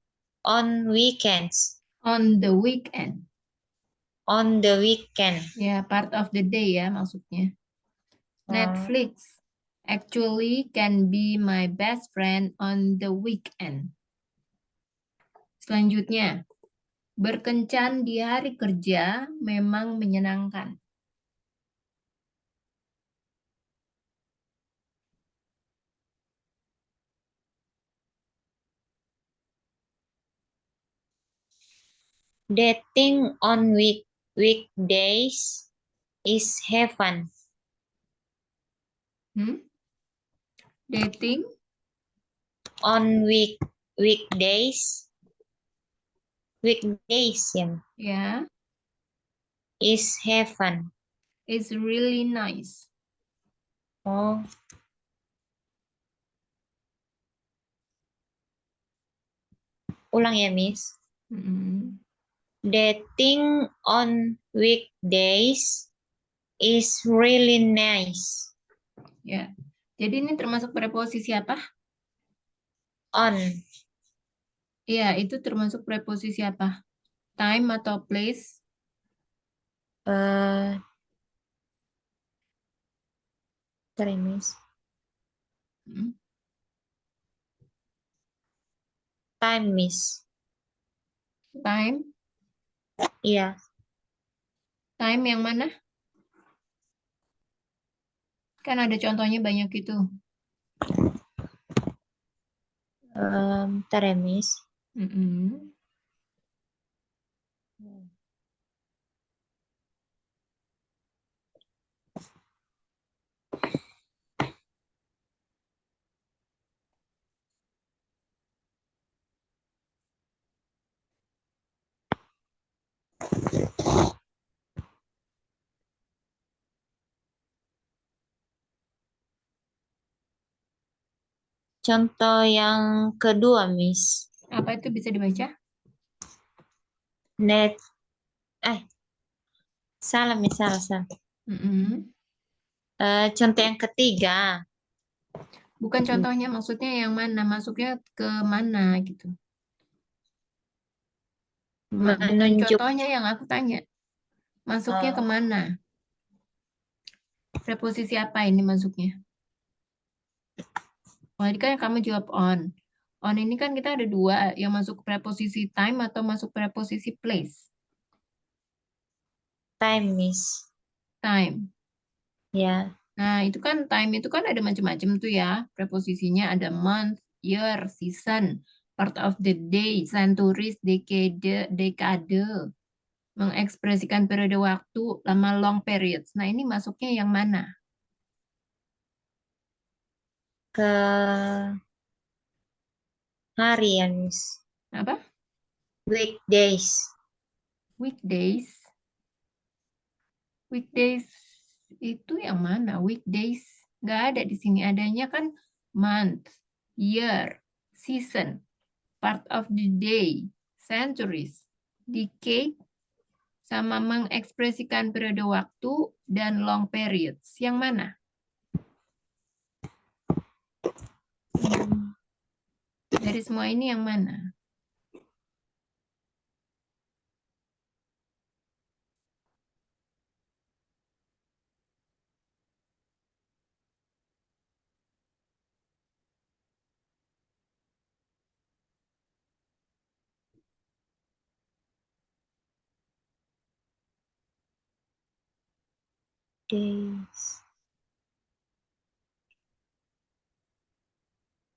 Speaker 2: on weekends.
Speaker 1: On the weekend.
Speaker 2: On the weekend.
Speaker 1: Ya, part of the day ya maksudnya. Netflix actually can be my best friend on the weekend. Selanjutnya, berkencan di hari kerja memang menyenangkan.
Speaker 2: Dating on weekdays is heaven.
Speaker 1: Hmm? Dating,
Speaker 2: On weekdays ya,
Speaker 1: ya,
Speaker 2: is heaven.
Speaker 1: is really nice.
Speaker 2: Oh, ulang ya, Miss.
Speaker 1: Hmm.
Speaker 2: Dating on weekdays is really nice.
Speaker 1: Ya, jadi ini termasuk preposisi apa?
Speaker 2: On.
Speaker 1: Iya, itu termasuk preposisi apa? Time atau place?
Speaker 2: eh Sorry, Miss.
Speaker 1: Hmm.
Speaker 2: Time, Miss.
Speaker 1: Time,
Speaker 2: Iya.
Speaker 1: time yang mana? Kan ada contohnya banyak itu.
Speaker 2: Bentar ya, Miss.
Speaker 1: Mm-mm.
Speaker 2: Contoh yang kedua, Miss.
Speaker 1: Apa itu bisa dibaca?
Speaker 2: Net. Salah, Miss. Salah.
Speaker 1: Mm-mm.
Speaker 2: Contoh yang ketiga.
Speaker 1: Bukan contohnya, maksudnya yang mana? Masuknya ke mana gitu. Bukan
Speaker 2: Menunjuk.
Speaker 1: contohnya yang aku tanya. Masuknya ke
Speaker 2: Oh,
Speaker 1: mana? Preposisi apa ini masuknya? Oh, ini kan kamu jawab on. On ini kan kita ada dua, yang masuk preposisi time atau masuk preposisi place.
Speaker 2: time, Miss.
Speaker 1: Time.
Speaker 2: Ya.
Speaker 1: Nah, itu kan time itu kan ada macam-macam tuh ya. Preposisinya ada month, year, season, part of the day, centuries, dekade, mengekspresikan periode waktu, lama long periods. Nah, ini masuknya yang mana?
Speaker 2: Ke hari ya, Miss.
Speaker 1: Apa?
Speaker 2: Weekdays.
Speaker 1: Weekdays. Weekdays itu yang mana? Weekdays nggak ada di sini. Adanya kan month, year, season, part of the day, centuries, decade, sama mengekspresikan periode waktu dan long periods. Yang mana? Dari semua ini yang mana?
Speaker 2: Days.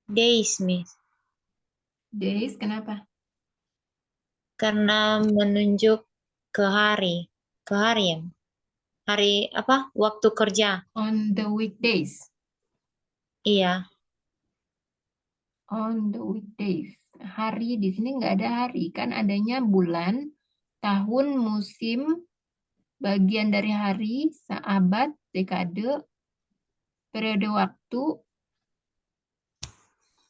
Speaker 2: Days, Miss.
Speaker 1: Days, kenapa?
Speaker 2: Karena menunjuk ke hari. Ke hari ya. Hari apa? Waktu kerja.
Speaker 1: On the weekdays.
Speaker 2: Iya.
Speaker 1: On the weekdays. Hari di sini nggak ada hari, kan adanya bulan, tahun, musim, bagian dari hari, seabad, dekade, periode waktu.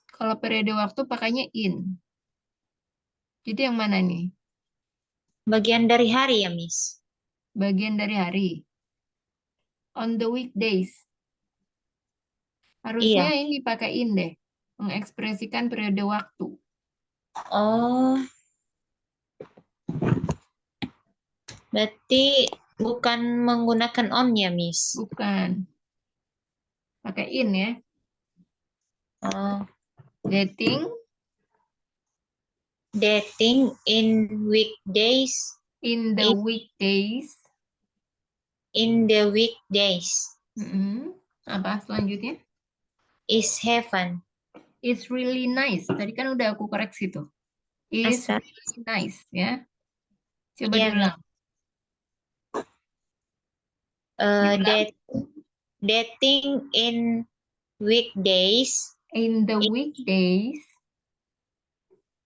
Speaker 1: Kalau periode waktu pakainya in. Jadi yang mana nih?
Speaker 2: Bagian dari hari ya, Miss.
Speaker 1: Bagian dari hari. On the weekdays. Harusnya
Speaker 2: Iya.
Speaker 1: ini dipakai in deh. Mengekspresikan periode waktu.
Speaker 2: Oh, berarti bukan menggunakan on ya, Miss.
Speaker 1: Bukan. Pakai in ya.
Speaker 2: Oh,
Speaker 1: Dating
Speaker 2: dating in weekdays.
Speaker 1: in the
Speaker 2: In,
Speaker 1: weekdays.
Speaker 2: in the weekdays
Speaker 1: Mm-mm. Apa selanjutnya?
Speaker 2: is heaven.
Speaker 1: It's really nice. Tadi kan udah aku koreksi tuh. It's
Speaker 2: Asa.
Speaker 1: really nice ya. Coba
Speaker 2: Iya, Miss.
Speaker 1: diulang. Diulang.
Speaker 2: Dat dating in weekdays.
Speaker 1: In the weekdays.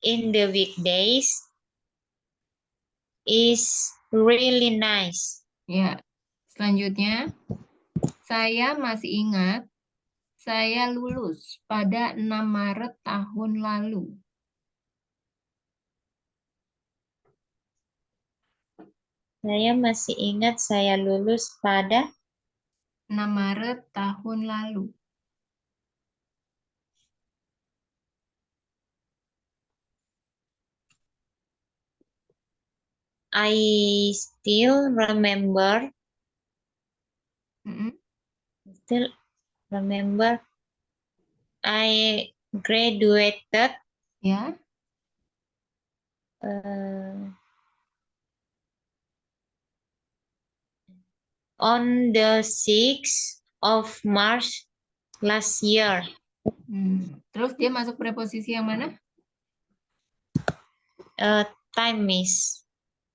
Speaker 2: In the weekdays is really nice.
Speaker 1: Ya. Selanjutnya, saya masih ingat saya lulus pada 6 Maret tahun lalu.
Speaker 2: Saya masih ingat saya lulus pada
Speaker 1: 6 Maret tahun lalu.
Speaker 2: I still remember
Speaker 1: Mm-mm.
Speaker 2: still remember I graduated
Speaker 1: Ya.
Speaker 2: uh, on the 6th of March last year.
Speaker 1: Terus dia masuk preposisi yang mana?
Speaker 2: Time is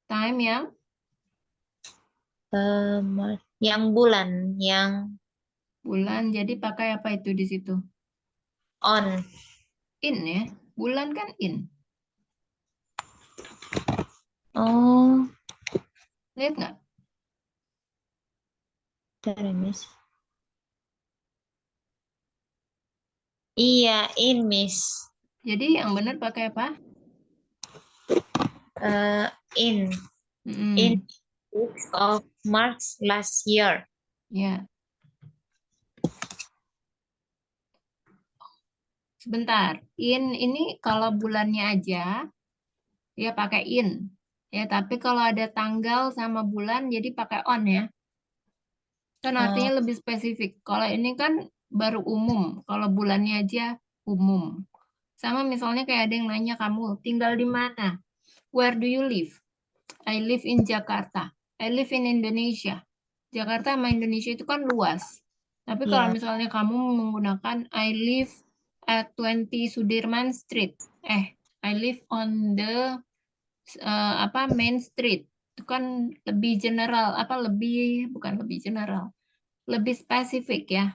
Speaker 1: Time yang
Speaker 2: yang bulan yang
Speaker 1: bulan. Jadi pakai apa itu di situ?
Speaker 2: on.
Speaker 1: In ya. Bulan kan in.
Speaker 2: Oh,
Speaker 1: Lihat nggak?
Speaker 2: bentar, Miss. Iya, in Miss.
Speaker 1: Jadi yang benar pakai apa?
Speaker 2: In
Speaker 1: Mm-mm.
Speaker 2: 6th of March last year.
Speaker 1: Ya. Sebentar. In ini kalau bulannya aja, ya pakai in. Ya, tapi kalau ada tanggal sama bulan, jadi pakai on ya. Kan
Speaker 2: Oh,
Speaker 1: artinya lebih spesifik. Kalau ini kan baru umum. Kalau bulannya aja umum. Sama misalnya kayak ada yang nanya kamu, tinggal di mana? Where do you live? I live in Jakarta. I live in Indonesia. Jakarta sama Indonesia itu kan luas. Tapi kalau
Speaker 2: ya,
Speaker 1: misalnya kamu menggunakan I live at 20 Sudirman Street. I live on the main street. Itu kan lebih general, bukan lebih general, lebih spesifik ya.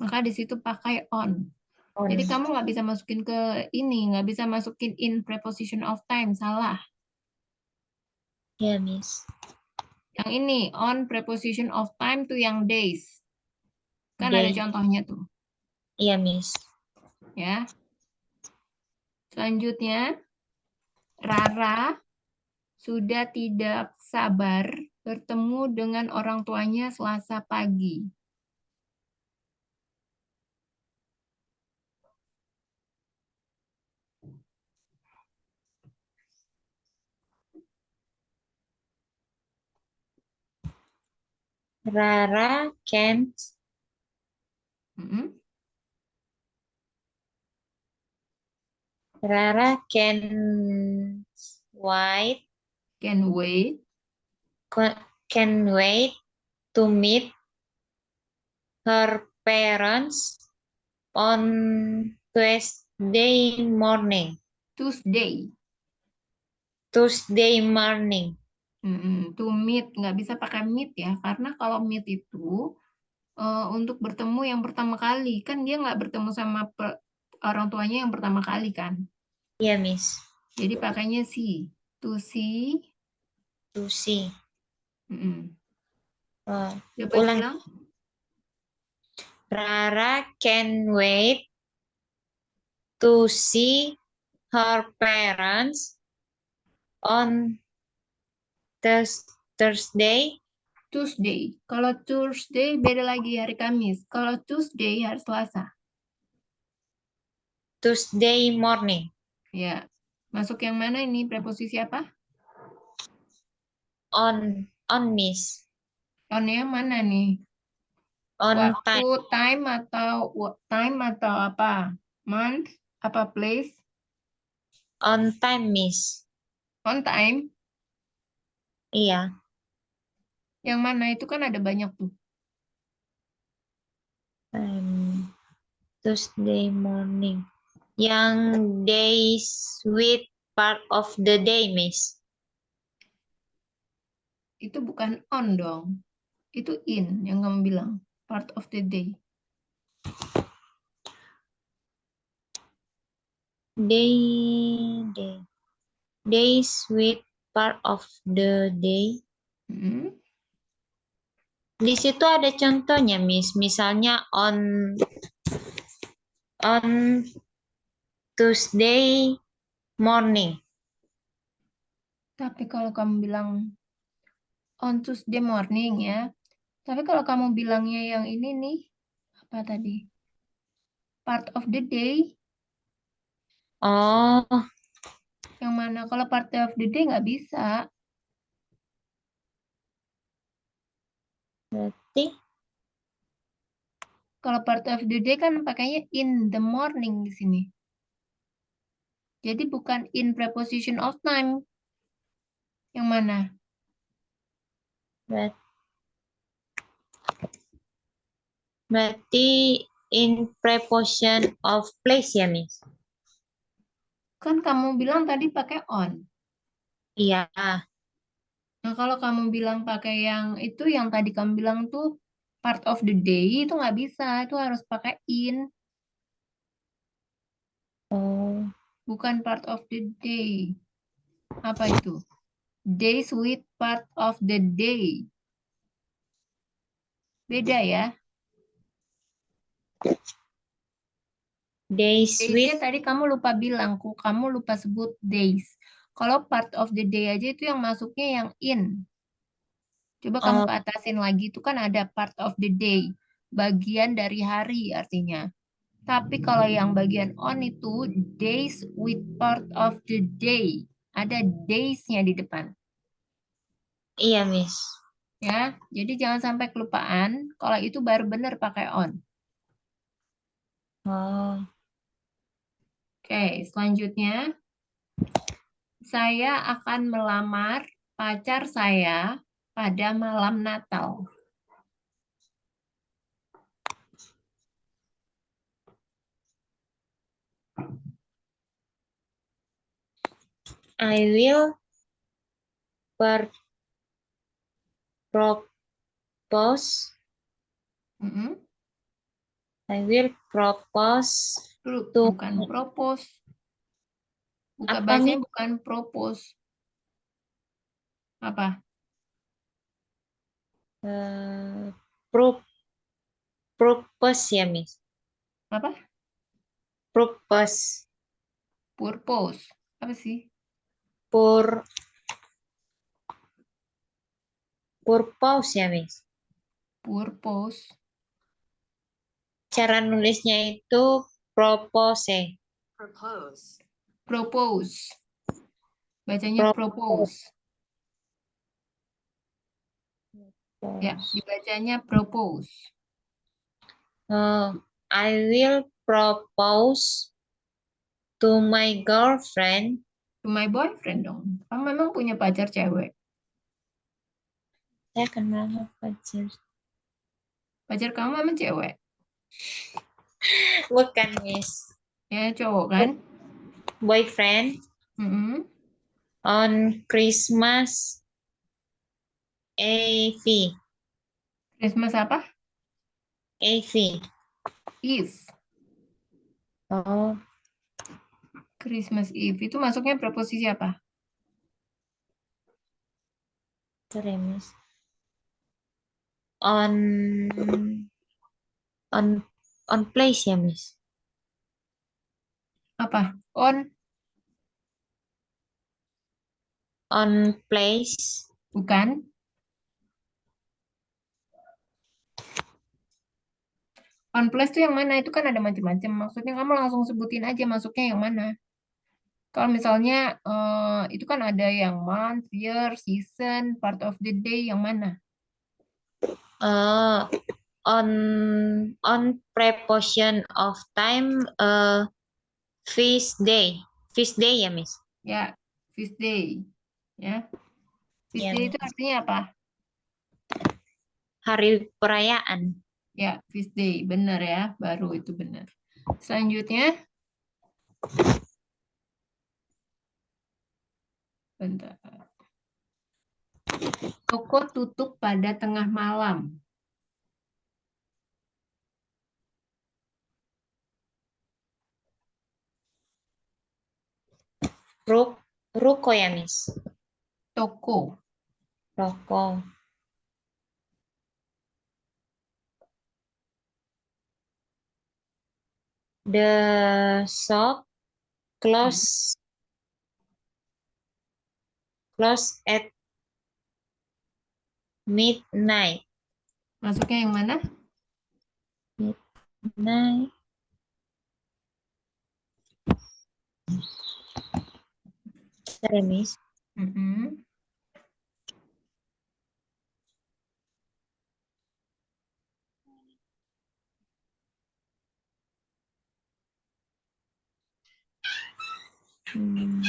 Speaker 1: Maka di situ pakai on.
Speaker 2: on.
Speaker 1: Jadi kamu nggak bisa masukin ke ini, nggak bisa masukin in preposition of time, salah.
Speaker 2: Ya, Miss.
Speaker 1: Yang ini on preposition of time tuh yang days. Kan ada
Speaker 2: Day.
Speaker 1: contohnya tuh,
Speaker 2: Iya, Miss.
Speaker 1: ya. Selanjutnya, Rara sudah tidak sabar bertemu dengan orang tuanya Selasa pagi.
Speaker 2: Rara can't
Speaker 1: Mm-mm.
Speaker 2: Rara can wait
Speaker 1: Can wait.
Speaker 2: can wait to meet her parents on Tuesday morning.
Speaker 1: Tuesday.
Speaker 2: Tuesday morning.
Speaker 1: To meet, nggak bisa pakai meet ya, karena kalau meet itu untuk bertemu yang pertama kali, kan dia nggak bertemu sama orang tuanya yang pertama kali kan.
Speaker 2: Iya, Miss.
Speaker 1: Jadi pakainya see. To see.
Speaker 2: To see.
Speaker 1: Coba
Speaker 2: Ulang.
Speaker 1: bilang.
Speaker 2: Rara can wait to see her parents on Thursday.
Speaker 1: Tuesday. Kalau Tuesday beda lagi hari Kamis. Kalau Tuesday hari Selasa.
Speaker 2: Tuesday morning.
Speaker 1: Ya. Masuk yang mana ini? Preposisi apa?
Speaker 2: On Miss.
Speaker 1: On yang mana nih?
Speaker 2: On
Speaker 1: Waktu,
Speaker 2: time.
Speaker 1: time atau apa? Month, apa place?
Speaker 2: On time, Miss.
Speaker 1: On time.
Speaker 2: Iya.
Speaker 1: Yang mana itu kan ada banyak tuh.
Speaker 2: Tuesday morning. Yang days with part of the day, Miss.
Speaker 1: Itu bukan on dong. Itu in yang kamu bilang. Part of the day.
Speaker 2: Day. Days with part of the day.
Speaker 1: Hmm.
Speaker 2: Di situ ada contohnya, Miss. Misalnya on Tuesday morning.
Speaker 1: Tapi kalau kamu bilang on Tuesday morning ya. Tapi kalau kamu bilangnya yang ini nih. Apa tadi? Part of the day.
Speaker 2: Oh,
Speaker 1: Yang mana? Kalau part of the day nggak bisa.
Speaker 2: berarti
Speaker 1: Kalau part of the day kan pakainya in the morning di sini. Jadi bukan in preposition of time. Yang mana?
Speaker 2: berarti in preposition of place ya, Miss?
Speaker 1: Kan kamu bilang tadi pakai on.
Speaker 2: Iya.
Speaker 1: Nah, kalau kamu bilang pakai yang itu, yang tadi kamu bilang tuh part of the day, itu nggak bisa. Itu harus pakai in,
Speaker 2: Oh,
Speaker 1: bukan part of the day. Apa itu? Days with part of the day. Beda ya.
Speaker 2: days
Speaker 1: Days-nya
Speaker 2: with.
Speaker 1: tadi kamu lupa bilang, kamu lupa sebut days. Kalau part of the day aja itu yang masuknya yang in. Coba kamu
Speaker 2: Oh,
Speaker 1: ke atasin lagi, itu kan ada part of the day. Bagian dari hari artinya. Tapi kalau yang bagian on itu days with part of the day. Ada days-nya di depan.
Speaker 2: iya, Miss.
Speaker 1: Ya, jadi jangan sampai kelupaan. Kalau itu baru benar pakai on.
Speaker 2: Oh,
Speaker 1: Oke, selanjutnya saya akan melamar pacar saya pada malam Natal.
Speaker 2: I will propose.
Speaker 1: Mm-mm.
Speaker 2: I will propose to
Speaker 1: Bukan propose. Bukan
Speaker 2: apa,
Speaker 1: bacanya
Speaker 2: Miss?
Speaker 1: bukan propose. Apa?
Speaker 2: Eh, pro- propose ya, Miss.
Speaker 1: Apa?
Speaker 2: Propose.
Speaker 1: Purpose. Apa sih?
Speaker 2: Pur Purpose ya, Miss.
Speaker 1: Purpose.
Speaker 2: Cara nulisnya itu propose.
Speaker 1: Propose. Bacanya
Speaker 2: Propose.
Speaker 1: propose. Ya, dibacanya propose.
Speaker 2: I will propose to my girlfriend.
Speaker 1: To my boyfriend dong. Kamu memang punya pacar cewek.
Speaker 2: Saya kenal pacar.
Speaker 1: Pacar kamu emang cewek?
Speaker 2: Bukan, Miss.
Speaker 1: Ya, cowok kan?
Speaker 2: Boyfriend
Speaker 1: Mm-mm.
Speaker 2: on Christmas Eve.
Speaker 1: Christmas apa?
Speaker 2: Eve.
Speaker 1: Eve.
Speaker 2: Oh,
Speaker 1: Christmas Eve itu masuknya preposisi apa?
Speaker 2: sorry, Miss. On place ya, Miss.
Speaker 1: Apa? On?
Speaker 2: On place.
Speaker 1: Bukan. On place tuh yang mana? Itu kan ada macam-macam. Maksudnya kamu langsung sebutin aja masuknya yang mana. Kalau misalnya itu kan ada yang month, year, season, part of the day, yang mana?
Speaker 2: Uh, on preposition of time feast day. Feast day ya, Miss.
Speaker 1: Ya, feast day. Ya, feast
Speaker 2: Ya,
Speaker 1: day itu
Speaker 2: Miss.
Speaker 1: artinya apa?
Speaker 2: Hari perayaan.
Speaker 1: Ya, feast day. Benar ya, baru itu benar. Selanjutnya, bentar. Toko tutup pada tengah malam.
Speaker 2: Ruko ya, Miss.
Speaker 1: Toko.
Speaker 2: Roko. The shop
Speaker 1: Hmm.
Speaker 2: close at midnight.
Speaker 1: Masuknya yang mana?
Speaker 2: Midnight. Sorry, Miss.
Speaker 1: Mm-mm.
Speaker 2: Hmm.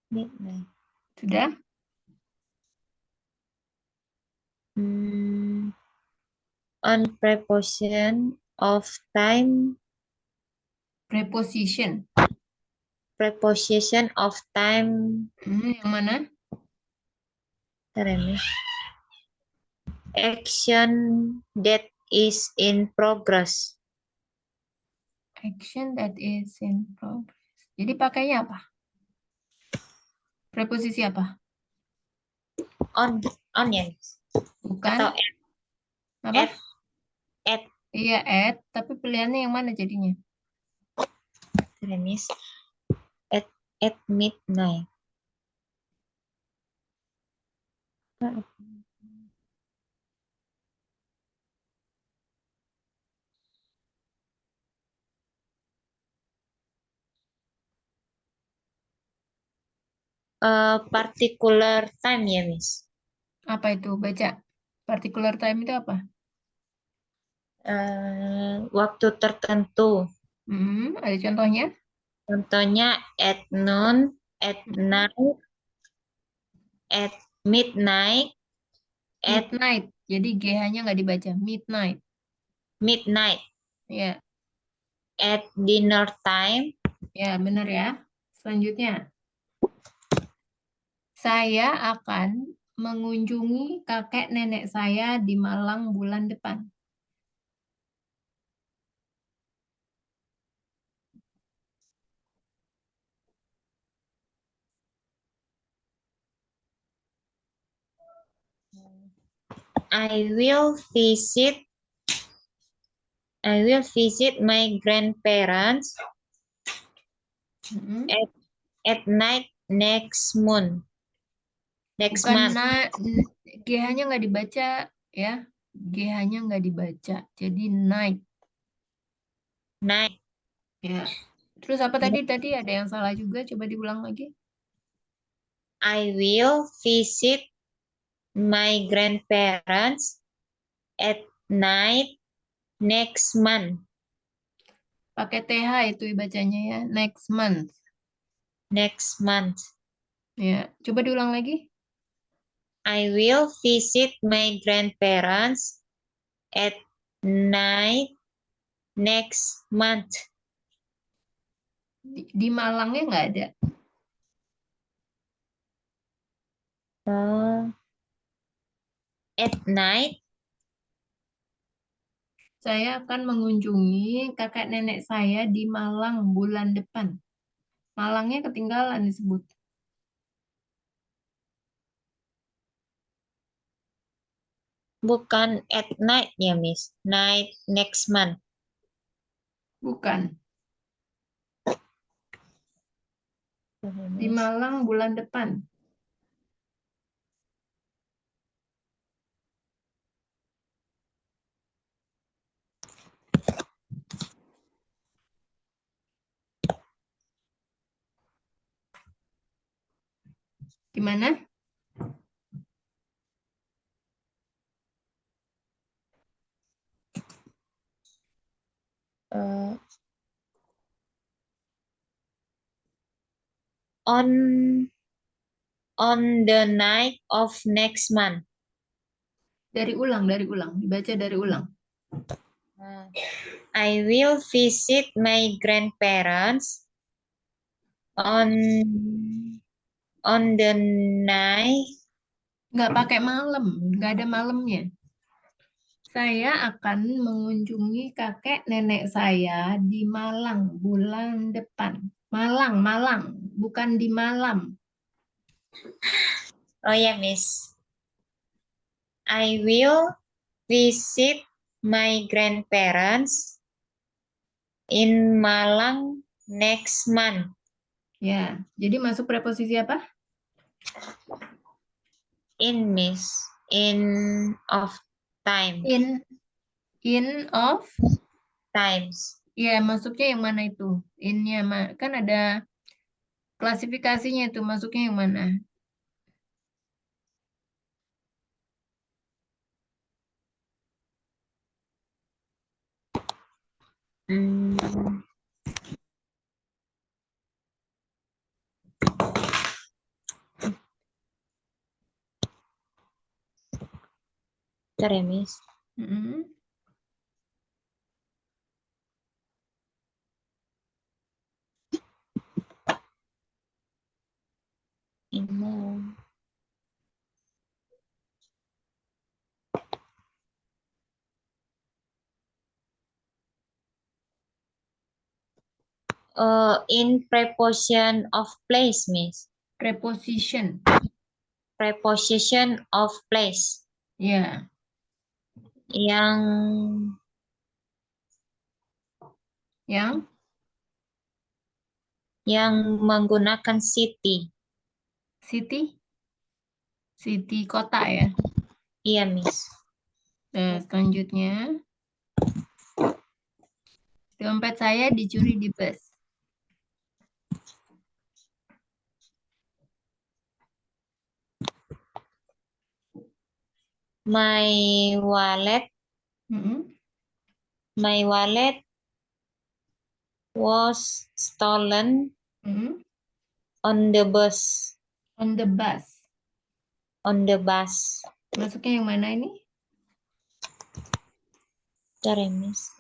Speaker 2: Midnight.
Speaker 1: Sudah?
Speaker 2: Hmm. On preposition of time.
Speaker 1: Preposition.
Speaker 2: Preposition of time.
Speaker 1: Yang mana?
Speaker 2: Sorry, Miss. Action that is in progress.
Speaker 1: Action that is in progress. Jadi pakainya apa? Preposisi apa?
Speaker 2: On ya, Miss. Atau
Speaker 1: Bukan?
Speaker 2: at
Speaker 1: Apa?
Speaker 2: at
Speaker 1: Iya, at. Tapi pilihannya yang mana jadinya?
Speaker 2: sorry, Miss. At midnight. Particular time ya, Miss.
Speaker 1: Apa itu? Baca. Particular time itu apa?
Speaker 2: Waktu tertentu.
Speaker 1: Ada contohnya?
Speaker 2: Contohnya at noon, at
Speaker 1: Mm-mm.
Speaker 2: night, at midnight, at
Speaker 1: Midnight. Jadi GH-nya nggak dibaca. Midnight.
Speaker 2: midnight,
Speaker 1: Ya,
Speaker 2: at dinner time,
Speaker 1: ya benar ya. Selanjutnya, saya akan mengunjungi kakek nenek saya di Malang bulan depan.
Speaker 2: I will visit I will visit my grandparents
Speaker 1: Mm-mm.
Speaker 2: at night next month. Next
Speaker 1: Bukan
Speaker 2: month.
Speaker 1: GH-nya nggak dibaca ya. GH-nya nggak dibaca. Jadi night.
Speaker 2: night.
Speaker 1: Ya. Terus apa tadi? Tadi ada yang salah juga. Coba diulang lagi.
Speaker 2: I will visit my grandparents at night next month.
Speaker 1: Pakai TH itu bacanya ya. Next month.
Speaker 2: Next month.
Speaker 1: Ya. Coba diulang lagi.
Speaker 2: I will visit my grandparents at night next month.
Speaker 1: Di Malangnya nggak ada.
Speaker 2: At night.
Speaker 1: Saya akan mengunjungi kakek nenek saya di Malang bulan depan. Malangnya ketinggalan disebut.
Speaker 2: Bukan at night ya, Miss. Night next month.
Speaker 1: Bukan. Di Malang bulan depan. Gimana?
Speaker 2: On the night of next month.
Speaker 1: Dari ulang. Dibaca dari ulang.
Speaker 2: I will visit my grandparents on the night.
Speaker 1: Nggak pakai malam. Nggak ada malamnya. Saya akan mengunjungi kakek nenek saya di Malang bulan depan. Malang. Bukan di malam.
Speaker 2: Oh ya, Miss. I will visit my grandparents in Malang next month.
Speaker 1: Ya, jadi masuk preposisi apa?
Speaker 2: In, Miss. In of time.
Speaker 1: In of?
Speaker 2: Times.
Speaker 1: Ya, masuknya yang mana itu? In-nya kan ada klasifikasinya itu, masuknya yang mana?
Speaker 2: Hmm. Bentar ya, Miss.
Speaker 1: Mm-mm.
Speaker 2: In in preposition of place, Miss.
Speaker 1: Preposition.
Speaker 2: Preposition of place.
Speaker 1: Ya,
Speaker 2: Yang
Speaker 1: yang
Speaker 2: menggunakan city.
Speaker 1: City kota ya.
Speaker 2: Iya, Miss.
Speaker 1: Nah, selanjutnya, dompet saya dicuri di bus.
Speaker 2: My wallet
Speaker 1: Mm-mm.
Speaker 2: was stolen
Speaker 1: Mm-mm.
Speaker 2: on the bus.
Speaker 1: On the bus.
Speaker 2: On the bus.
Speaker 1: Masuknya yang mana ini?
Speaker 2: Bentar ya, Miss.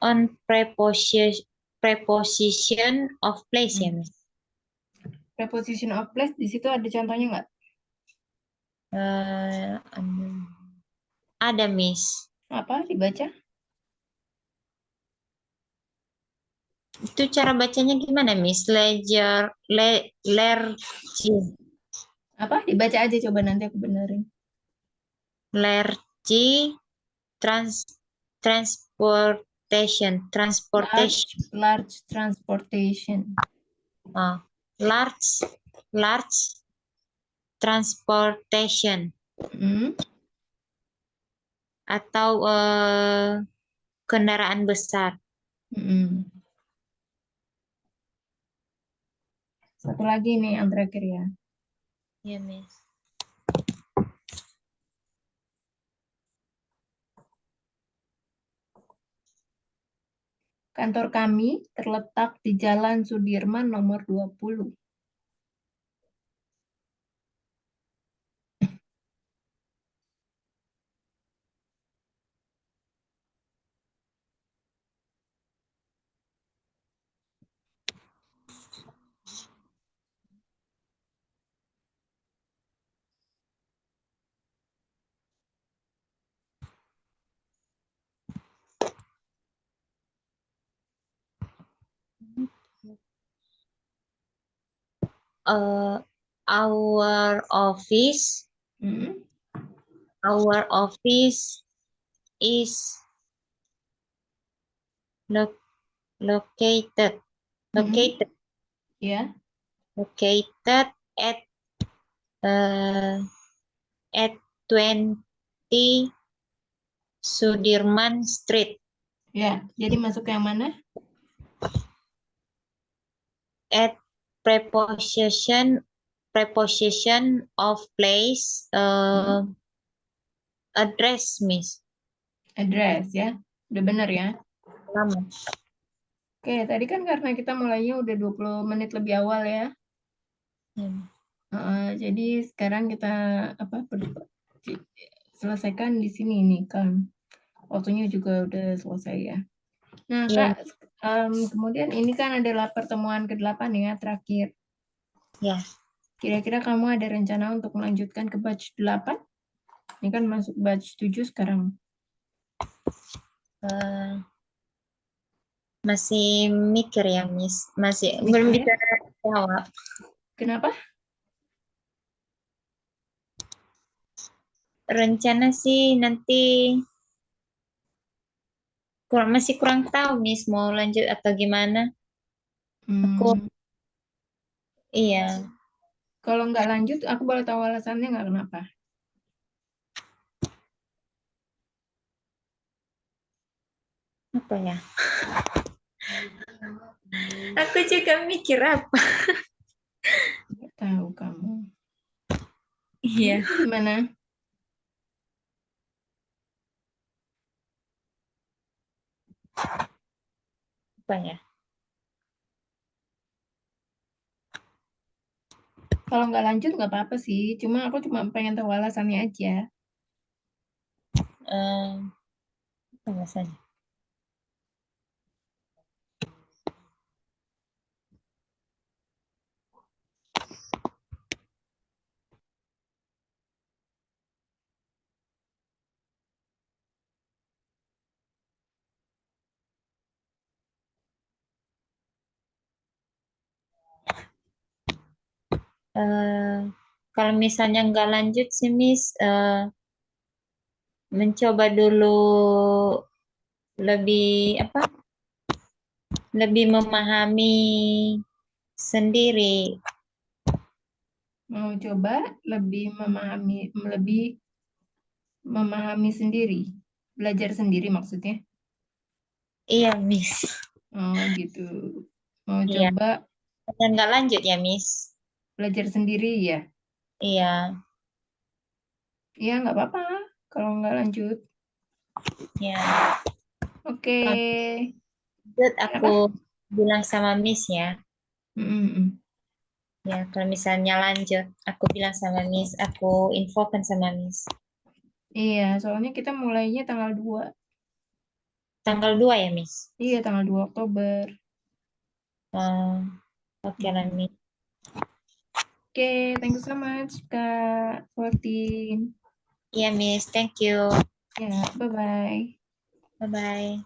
Speaker 2: On preposition of place ya, Miss.
Speaker 1: Preposition of place di situ ada contohnya nggak?
Speaker 2: Ada, Miss.
Speaker 1: Apa? Dibaca?
Speaker 2: Itu cara bacanya gimana, Miss? Lerci.
Speaker 1: Apa? Dibaca aja coba nanti aku benerin.
Speaker 2: Lerci trans transportation.
Speaker 1: Large transportation.
Speaker 2: Oh, large transportation
Speaker 1: Hmm.
Speaker 2: atau kendaraan besar.
Speaker 1: Hmm. Satu lagi nih yang terakhir ya.
Speaker 2: Ya, Miss.
Speaker 1: Kantor kami terletak di Jalan Sudirman nomor 20.
Speaker 2: Uh, our office,
Speaker 1: Hmm.
Speaker 2: our office is lo- located,
Speaker 1: Hmm.
Speaker 2: located,
Speaker 1: Ya.
Speaker 2: located uh, at 20 Sudirman Street.
Speaker 1: Ya. Jadi masuk yang mana?
Speaker 2: At preposition of place
Speaker 1: Hmm.
Speaker 2: address, Miss.
Speaker 1: Address ya. Udah bener ya.
Speaker 2: Lama.
Speaker 1: Oke, tadi kan karena kita mulainya udah 20 menit lebih awal ya.
Speaker 2: Hmm.
Speaker 1: Jadi sekarang kita apa selesaikan di sini nih kan. Waktunya juga udah selesai ya. Nah, Kak,
Speaker 2: Ya,
Speaker 1: kemudian ini kan adalah pertemuan ke-8 ya, terakhir.
Speaker 2: ya.
Speaker 1: Kira-kira kamu ada rencana untuk melanjutkan ke batch 8? Ini kan masuk batch 7 sekarang.
Speaker 2: Eh, masih mikir ya, Miss. Masih belum
Speaker 1: Mikir ya?
Speaker 2: bisa jawab.
Speaker 1: Kenapa?
Speaker 2: Rencana sih nanti masih kurang tahu, Miss, mau lanjut atau gimana. Aku,
Speaker 1: Hmm,
Speaker 2: iya,
Speaker 1: kalau nggak lanjut, aku boleh tahu alasannya nggak kenapa?
Speaker 2: apa ya? Aku juga mikir apa.
Speaker 1: Nggak tahu kamu.
Speaker 2: Iya,
Speaker 1: Jadi gimana?
Speaker 2: apa ya?
Speaker 1: Kalau nggak lanjut nggak apa-apa sih. Aku cuma pengen tahu alasannya aja.
Speaker 2: Eh, apa alasannya? Eh, kalau misalnya nggak lanjut sih, Miss, mencoba dulu lebih apa? Lebih memahami sendiri.
Speaker 1: Mau coba lebih memahami sendiri, belajar sendiri maksudnya.
Speaker 2: Iya, Miss.
Speaker 1: Oh gitu. Mau
Speaker 2: Iya.
Speaker 1: coba
Speaker 2: Dan nggak lanjut ya, Miss.
Speaker 1: belajar sendiri ya.
Speaker 2: Iya,
Speaker 1: Iya nggak apa-apa kalau nggak lanjut.
Speaker 2: ya.
Speaker 1: Oke.
Speaker 2: Lanjut aku
Speaker 1: Kenapa?
Speaker 2: bilang sama Miss ya.
Speaker 1: Mm-mm.
Speaker 2: Ya, kalau misalnya lanjut, aku bilang sama Miss, aku infokan sama Miss.
Speaker 1: Iya, soalnya kita mulainya tanggal 2.
Speaker 2: Tanggal 2 ya, Miss?
Speaker 1: Iya, tanggal 2 Oktober.
Speaker 2: Oh, oke lah,
Speaker 1: Mm.
Speaker 2: Miss.
Speaker 1: Oke, thank you so much, Kak 14.
Speaker 2: Iya, Miss. Thank you.
Speaker 1: Ya, bye-bye.
Speaker 2: Bye-bye.